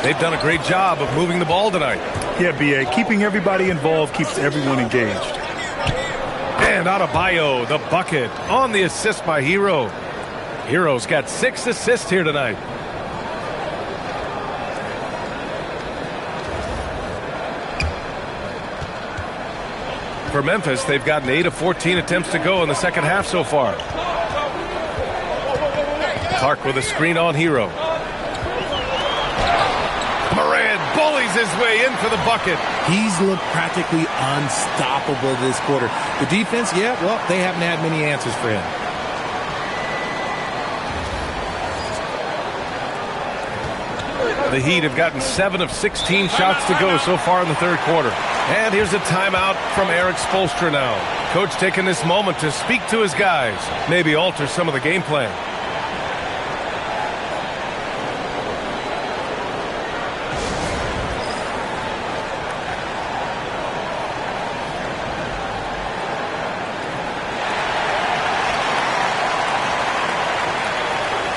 They've done a great job of moving the ball tonight. Yeah, B.A. Keeping everybody involved keeps everyone engaged. And Adebayo, the bucket, on the assist by Hero. Hero's got 6 assists here tonight. For Memphis, they've gotten 8 of 14 attempts to go in the second half so far. Clark with a screen on Hero. Morant bullies his way in for the bucket. He's looked practically unstoppable this quarter. The defense, yeah, well, they haven't had many answers for him. The Heat have gotten 7 of 16 shots to go so far in the third quarter. And here's a timeout from Eric Spoelstra now. Coach taking this moment to speak to his guys, maybe alter some of the game plan.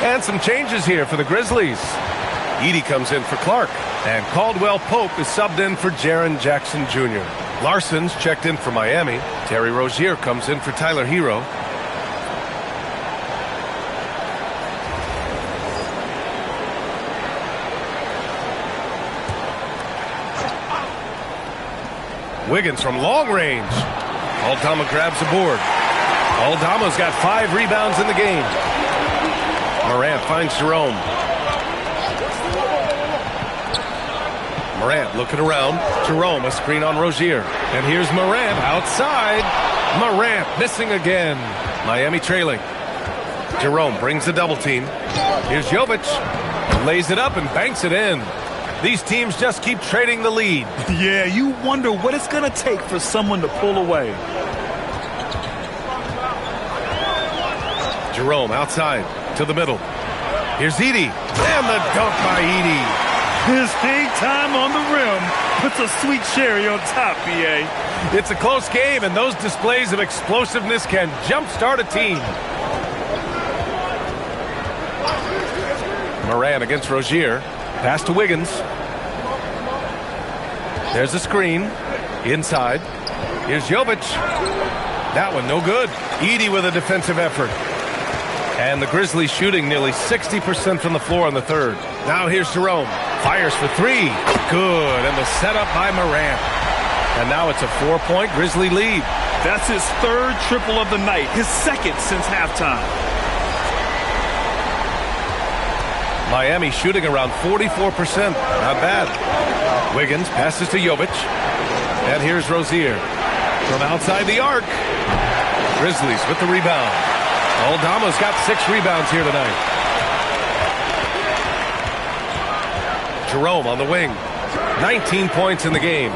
And some changes here for the Grizzlies. Edey comes in for Clark, and Caldwell Pope is subbed in for Jaren Jackson Jr. Larson's checked in for Miami. Terry Rozier comes in for Tyler Hero. Wiggins from long range. Aldama grabs the board. Aldama's got 5 rebounds in the game. Morant finds Jerome. Morant looking around. Jerome, a screen on Rozier. And here's Morant outside. Morant missing again. Miami trailing. Jerome brings the double team. Here's Jovic. Lays it up and banks it in. These teams just keep trading the lead. Yeah, you wonder what it's going to take for someone to pull away. Jerome outside to the middle. Here's Edey. And the dunk by Edey. His hang time on the rim puts a sweet cherry on top, B.A. It's a close game, and those displays of explosiveness can jumpstart a team. Morant against Rozier. Pass to Wiggins. There's a screen. Inside. Here's Jovic. That one no good. Edey with a defensive effort. And the Grizzlies shooting nearly 60% from the floor in the third. Now here's Jerome. Fires for 3. Good. And the setup by Morant. And now it's a 4-point Grizzly lead. That's his 3rd triple of the night. His 2nd since halftime. Miami shooting around 44%. Not bad. Wiggins passes to Jovic. And here's Rozier. From outside the arc. Grizzlies with the rebound. Aldama's got 6 rebounds here tonight. Jerome on the wing. 19 points in the game.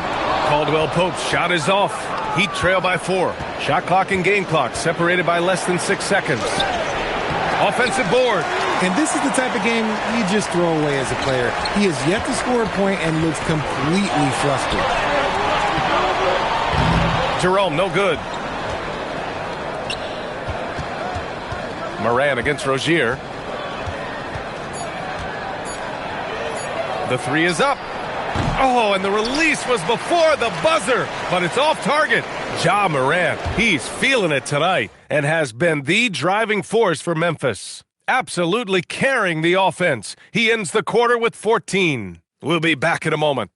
Caldwell Pope's shot is off. Heat trail by 4. Shot clock and game clock separated by less than 6 seconds. Offensive board. And this is the type of game you just throw away as a player. He has yet to score a point and looks completely flustered. Jerome, no good. Moran against Rozier. The three is up. Oh, and the release was before the buzzer, but it's off target. Ja Moran, he's feeling it tonight and has been the driving force for Memphis. Absolutely carrying the offense. He ends the quarter with 14. We'll be back in a moment.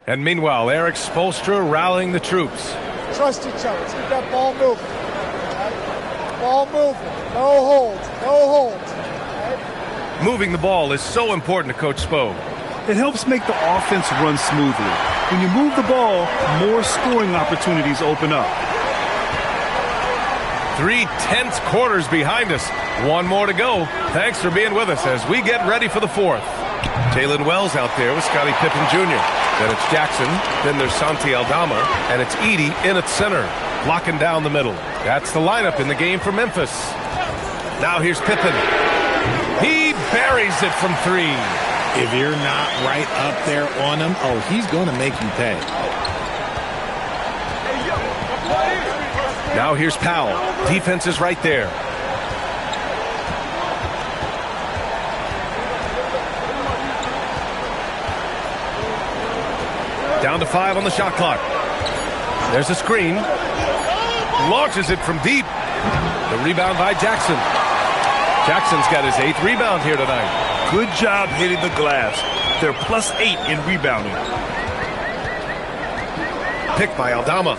And meanwhile, Eric Spoelstra rallying the troops. Trust each other. Keep that ball moving. Right? Ball moving. No holds. No holds. Right? Moving the ball is so important to Coach Spo. It helps make the offense run smoothly. When you move the ball, more scoring opportunities open up. 3 tense quarters behind us. One more to go. Thanks for being with us as we get ready for the fourth. Jalen Wells out there with Scottie Pippen Jr. Then it's Jackson. Then there's Santi Aldama. And it's Edey in at center, locking down the middle. That's the lineup in the game for Memphis. Now here's Pippen. He buries it from 3. If you're not right up there on him, oh, he's going to make you pay. Now here's Powell. Defense is right there. Down to 5 on the shot clock. There's a screen. Launches it from deep. The rebound by Jackson. Jackson's got his 8th rebound here tonight. Good job hitting the glass. They're +8 in rebounding. Picked by Aldama.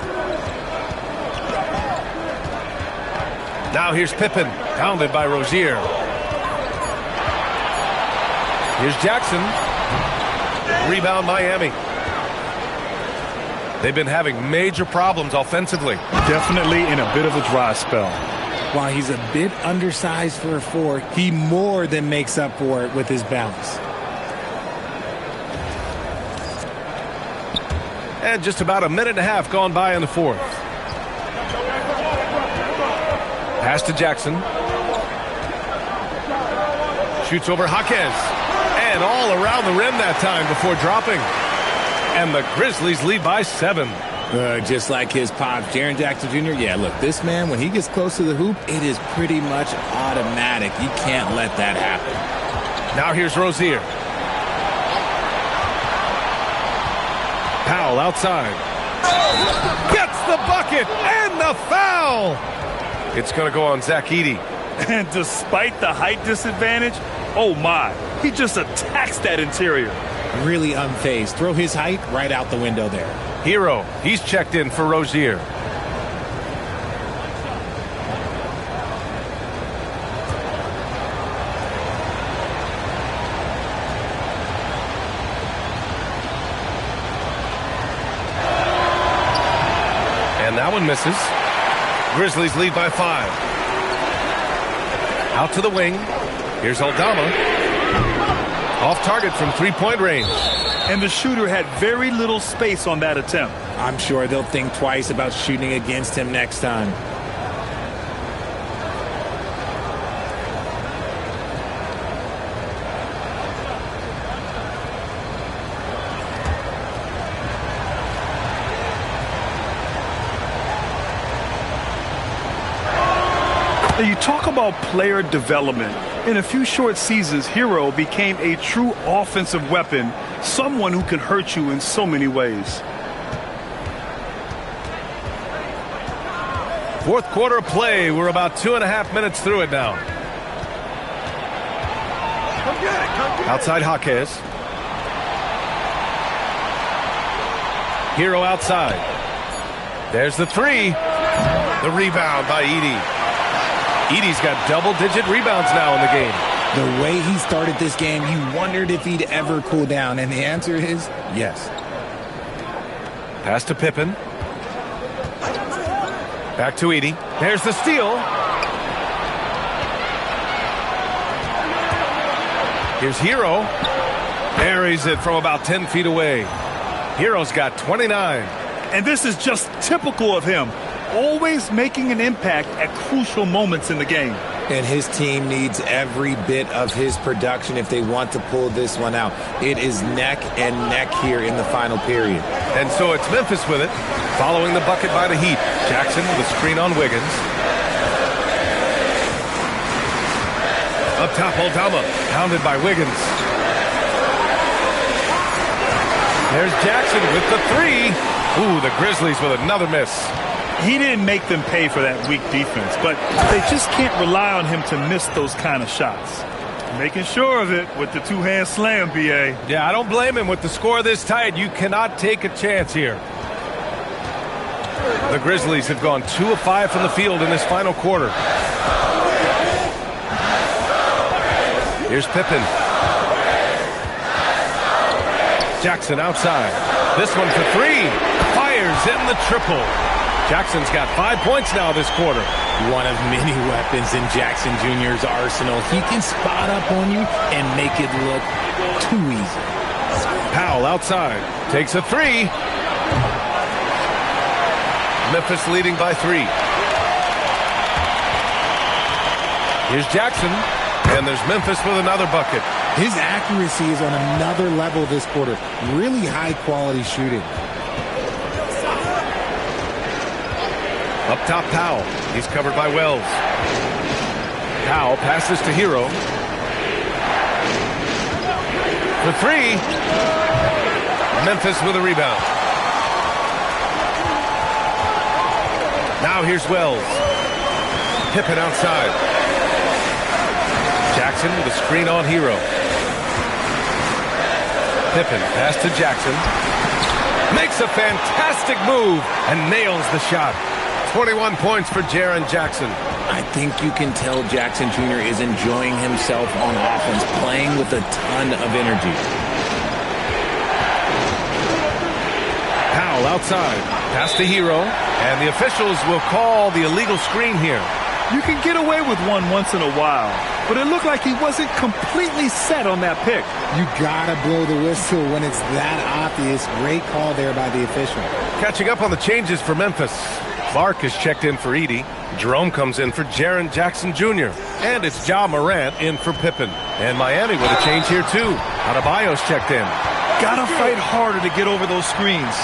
Now here's Pippen. Pounded by Rozier. Here's Jackson. Rebound Miami. They've been having major problems offensively. Definitely in a bit of a dry spell. While he's a bit undersized for a 4, he more than makes up for it with his bounce. And just about a minute and a half gone by in the fourth. Pass to Jackson. Shoots over Jaquez. And all around the rim that time before dropping. And the Grizzlies lead by 7. Just like his pops, Jaren Jackson Jr. Yeah, look, this man, when he gets close to the hoop, it is pretty much automatic. You can't let that happen. Now here's Rozier. Powell outside. Gets the bucket and the foul. It's going to go on Zach Edey. And despite the height disadvantage, oh my, he just attacks that interior. Really unfazed. Throw his height right out the window there. Hero, he's checked in for Rozier. And that one misses. Grizzlies lead by 5. Out to the wing. Here's Aldama. Off target from 3-point range. And the shooter had very little space on that attempt. I'm sure they'll think twice about shooting against him next time. You talk about player development. In a few short seasons, Hero became a true offensive weapon, someone who can hurt you in so many ways. Fourth quarter of play. We're about 2.5 minutes through it now. Outside Jaquez. Hero outside. There's the 3. The rebound by Edey. Edey's got double-digit rebounds now in the game. The way he started this game, you wondered if he'd ever cool down, and the answer is yes. Pass to Pippen. Back to Edey. There's the steal. Here's Hero. Buries it from about 10 feet away. Hero's got 29. And this is just typical of him, always making an impact at crucial moments in the game. And his team needs every bit of his production if they want to pull this one out. It is neck and neck here in the final period. And so it's Memphis with it, following the bucket by the Heat. Jackson with a screen on Wiggins. Up top, Aldama, pounded by Wiggins. There's Jackson with the three. Ooh, the Grizzlies with another miss. He didn't make them pay for that weak defense, but they just can't rely on him to miss those kind of shots. Making sure of it with the two-hand slam, B.A. Yeah, I don't blame him. With the score this tight, you cannot take a chance here. The Grizzlies have gone 2 of 5 from the field in this final quarter. Here's Pippen. Jackson outside. This one for three. Fires in the triple. Jackson's got 5 points now this quarter. One of many weapons in Jackson Jr.'s arsenal. He can spot up on you and make it look too easy. Powell outside. Takes a three. Memphis leading by 3. Here's Jackson. And there's Memphis with another bucket. His accuracy is on another level this quarter. Really high-quality shooting. Up top, Powell. He's covered by Wells. Powell passes to Hero. For 3. Memphis with a rebound. Now here's Wells. Pippen outside. Jackson with a screen on Hero. Pippen pass to Jackson. Makes a fantastic move and nails the shot. 21 points for Jaren Jackson. I think you can tell Jackson Jr. is enjoying himself on offense, playing with a ton of energy. Powell outside. Pass to Hero. And the officials will call the illegal screen here. You can get away with one once in a while, but it looked like he wasn't completely set on that pick. You gotta blow the whistle when it's that obvious. Great call there by the official. Catching up on the changes for Memphis. Clark is checked in for Edey. Jerome comes in for Jaren Jackson Jr. And it's Ja Morant in for Pippen. And Miami with a change here too. Adebayo's checked in. Gotta fight harder to get over those screens.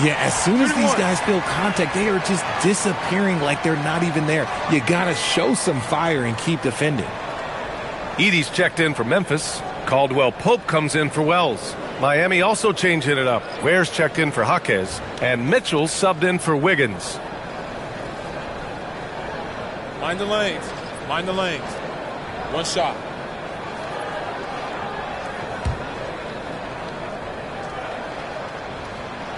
Yeah, as soon as these guys feel contact, they are just disappearing like they're not even there. You gotta show some fire and keep defending. Edey's checked in for Memphis. Caldwell Pope comes in for Wells. Miami also changing it up. Ware's checked in for Jaquez. And Mitchell subbed in for Wiggins. Mind the lanes. Mind the lanes. One shot.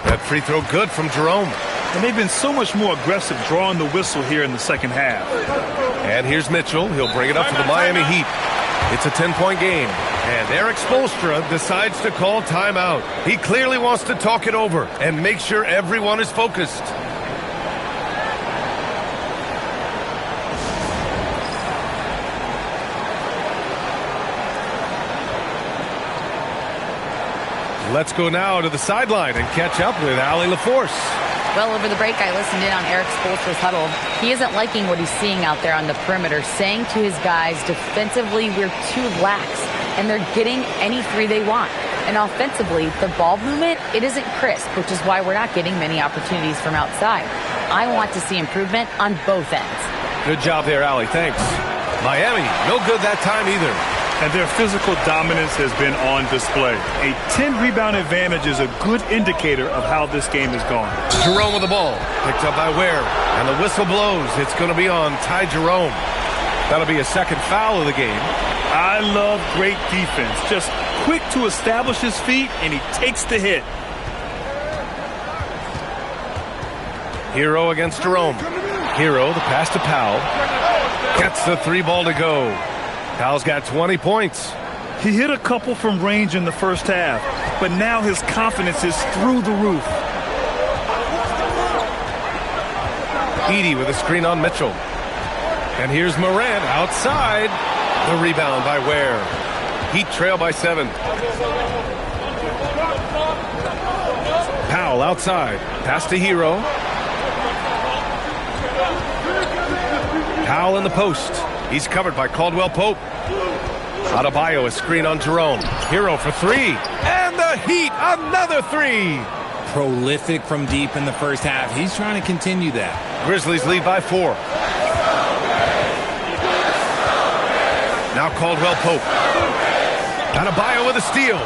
That free throw good from Jerome. And they've been so much more aggressive drawing the whistle here in the second half. And here's Mitchell. He'll bring it up for the Miami Heat. It's a 10-point game. And Eric Spoelstra decides to call timeout. He clearly wants to talk it over and make sure everyone is focused. Let's go now to the sideline and catch up with Allie LaForce. Well, over the break, I listened in on Eric Spoelstra's huddle. He isn't liking what he's seeing out there on the perimeter, saying to his guys, defensively, we're too lax, and they're getting any three they want. And offensively, the ball movement, it isn't crisp, which is why we're not getting many opportunities from outside. I want to see improvement on both ends. Good job there, Allie. Thanks. Miami, no good that time either. And their physical dominance has been on display. A 10-rebound advantage is a good indicator of how this game has gone. Jerome with the ball. Picked up by Ware. And the whistle blows. It's going to be on Ty Jerome. That'll be a second foul of the game. I love great defense. Just quick to establish his feet, and he takes the hit. Hero against Jerome. Hero, the pass to Powell. Gets the 3 ball to go. Powell's got 20 points. He hit a couple from range in the first half, but now his confidence is through the roof. Edey with a screen on Mitchell. And here's Morant outside. The rebound by Ware. Heat trail by 7. Powell Powell outside. Pass to Hero. Powell in the post. He's covered by Caldwell Pope. Adebayo, a screen on Jerome. Hero for three. And the Heat, another three. Prolific from deep in the first half. He's trying to continue that. Grizzlies lead by 4. Now Caldwell Pope. Adebayo with a steal.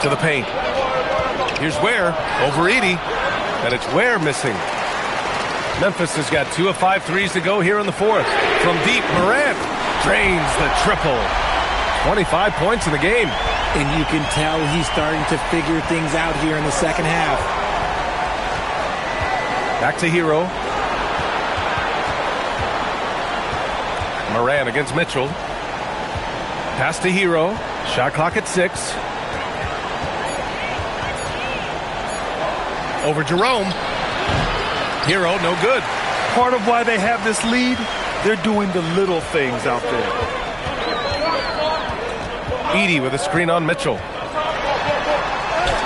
To the paint. Here's Ware over Edey. And it's Ware missing. Memphis has got 2 of 5 threes to go here in the fourth. From deep, Morant drains the triple. 25 points in the game. And you can tell he's starting to figure things out here in the second half. Back to Hero. Morant against Mitchell. Pass to Hero. Shot clock at 6. Over Jerome. Hero, no good. Part of why they have this lead, they're doing the little things out there. Edey with a screen on Mitchell.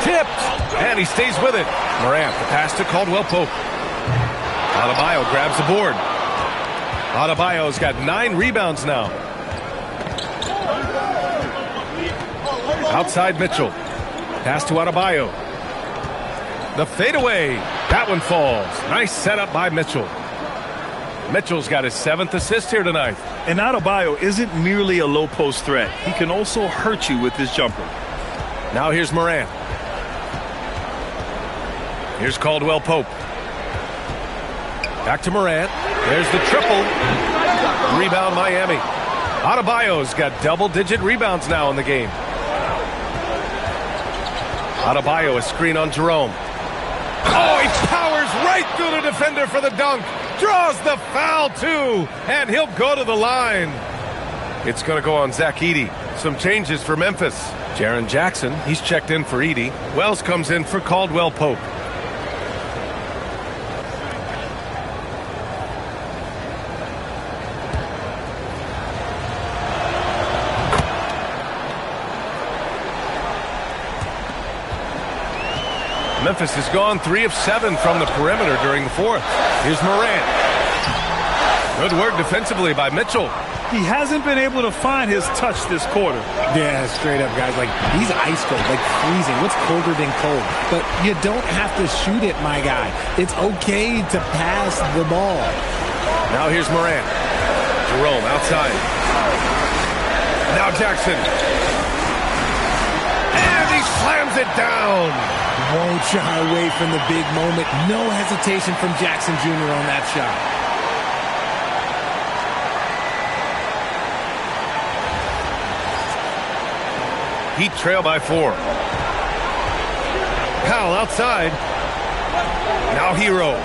Tipped, and he stays with it. Morant, the pass to Caldwell Pope. Adebayo grabs the board. Adebayo's got 9 rebounds now. Outside Mitchell. Pass to Adebayo. The fadeaway. That one falls. Nice setup by Mitchell. Mitchell's got his 7th assist here tonight. And Adebayo isn't merely a low post threat. He can also hurt you with his jumper. Now here's Morant. Here's Caldwell Pope. Back to Morant. There's the triple. Rebound Miami. Adebayo's got double-digit rebounds now in the game. Adebayo, a screen on Jerome. Oh, he powers right through the defender for the dunk. Draws the foul, too. And he'll go to the line. It's going to go on Zach Edey. Some changes for Memphis. Jaren Jackson, he's checked in for Edey. Wells comes in for Caldwell Pope. Memphis has gone 3 of 7 from the perimeter during the fourth. Here's Morant. Good work defensively by Mitchell. He hasn't been able to find his touch this quarter. Yeah, straight up, guys. Like, he's ice cold, like freezing. What's colder than cold? But you don't have to shoot it, my guy. It's okay to pass the ball. Now here's Morant. Jerome outside. Now Jackson. And he slams it down. Won't shy away from the big moment. No hesitation from Jackson Jr. on that shot. Heat trail by 4. Powell outside. Now Hero.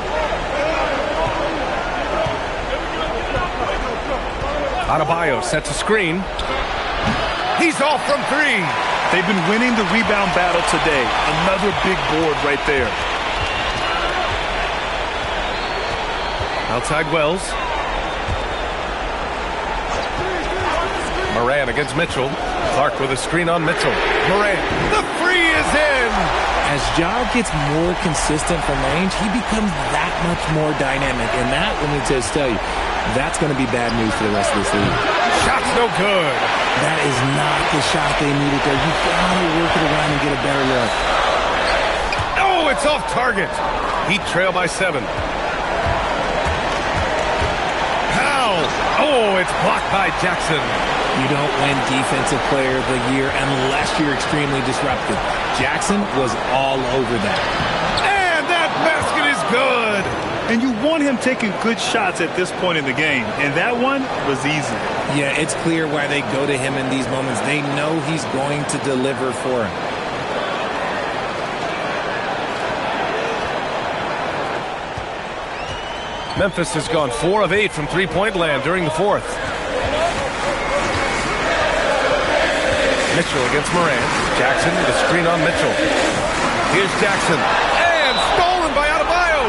Adebayo sets a screen. He's off from 3. They've been winning the rebound battle today. Another big board right there. Outside Wells. Morant against Mitchell. Clark with a screen on Mitchell. Morant. The free is in. As Ja gets more consistent from range, he becomes that much more dynamic. And that, let me just tell you, that's going to be bad news for the rest of this league. Shot's no good. That is not the shot they needed there. You got to work it around and get a better look. Oh, it's off target. Heat trail by 7. Powell. Oh, it's blocked by Jackson. You don't win Defensive Player of the Year unless you're extremely disruptive. Jackson was all over that. And that basket is good. And you want him taking good shots at this point in the game. And that one was easy. Yeah, it's clear why they go to him in these moments. They know he's going to deliver for him. Memphis has gone 4 of 8 from three-point land during the fourth. Mitchell against Morant. Jackson with a screen on Mitchell. Here's Jackson. And stolen by Adebayo.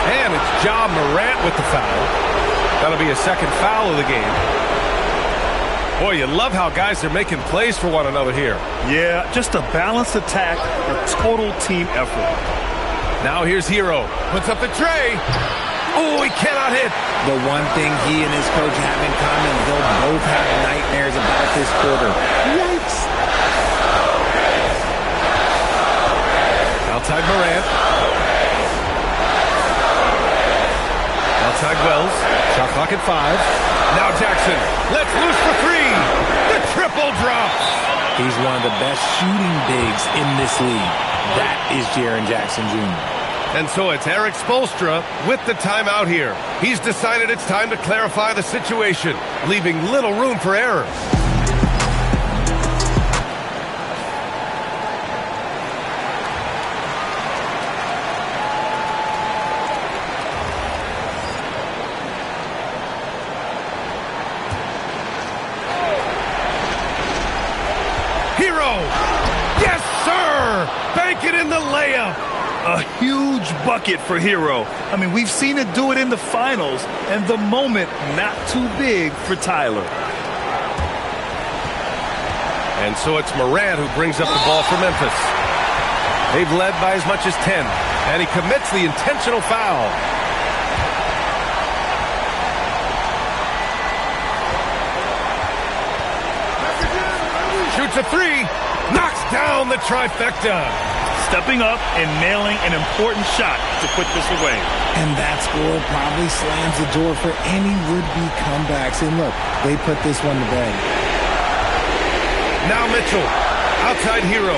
And it's Ja Morant with the foul. That'll be a second foul of the game. Boy, you love how guys are making plays for one another here. Yeah, just a balanced attack, a total team effort. Now here's Hero. Puts up the tray. Oh, he cannot hit. The one thing he and his coach have in common, they'll both have nightmares about this quarter. Yikes. Outside Morant. Outside Wells. Shot clock at 5. Now Jackson. Let's loose for 3. The triple drops. He's one of the best shooting bigs in this league. That is Jaren Jackson Jr. And so it's Eric Spoelstra with the timeout here. He's decided it's time to clarify the situation, leaving little room for error. Hero! Yes, sir! Bank it in the layup! A huge bucket for Hero. I mean, we've seen it do it in the finals, and the moment not too big for Tyler. And so it's Morant who brings up the ball for Memphis. They've led by as much as 10, and he commits the intentional foul. Shoots a 3, knocks down the trifecta. Stepping up and nailing an important shot to put this away. And that score probably slams the door for any would-be comebacks. And look, they put this one to bed. Now Mitchell, outside Hero.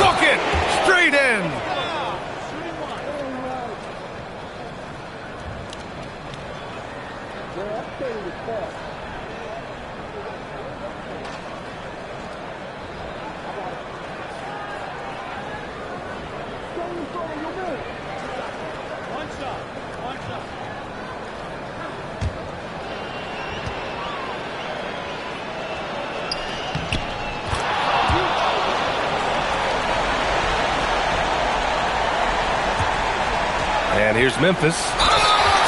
Book it! Straight in! And here's Memphis.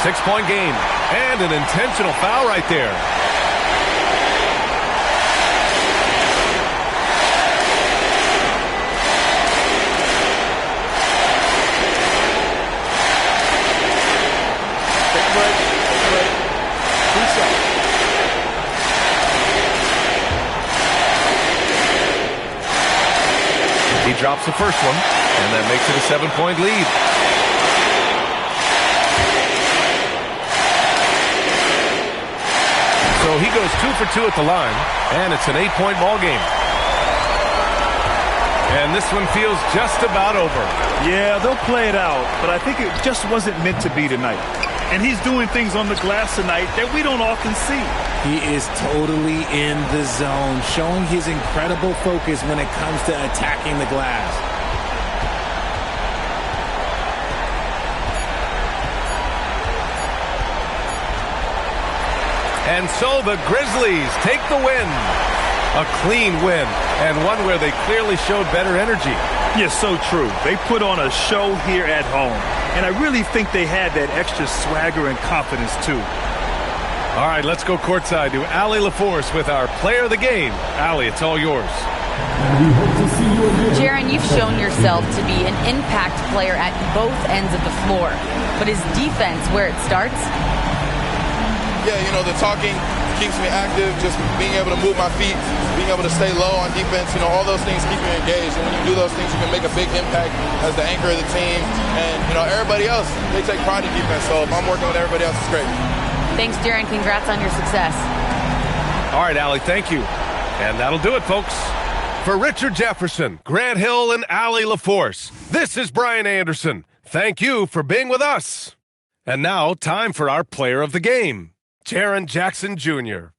6-point game. And an intentional foul right there. Take a break. Reset. He drops the first one, and that makes it a 7-point lead. So he goes 2 for 2 at the line, and it's an 8-point ball game. And this one feels just about over. Yeah, they'll play it out, but I think it just wasn't meant to be tonight. And he's doing things on the glass tonight that we don't often see. He is totally in the zone, showing his incredible focus when it comes to attacking the glass. And so the Grizzlies take the win. A clean win, and one where they clearly showed better energy. Yes, so true. They put on a show here at home, and I really think they had that extra swagger and confidence, too. All right, let's go courtside to Allie LaForce with our player of the game. Allie, it's all yours. Jaren, you've shown yourself to be an impact player at both ends of the floor. But is defense where it starts? Yeah, you know, the talking keeps me active, just being able to move my feet, being able to stay low on defense, you know, all those things keep you engaged. And when you do those things, you can make a big impact as the anchor of the team. And, you know, everybody else, they take pride in defense. So if I'm working with everybody else, it's great. Thanks, Jaren. Congrats on your success. All right, Allie, thank you. And that'll do it, folks. For Richard Jefferson, Grant Hill, and Allie LaForce, this is Brian Anderson. Thank you for being with us. And now, time for our player of the game, Jaren Jackson Jr.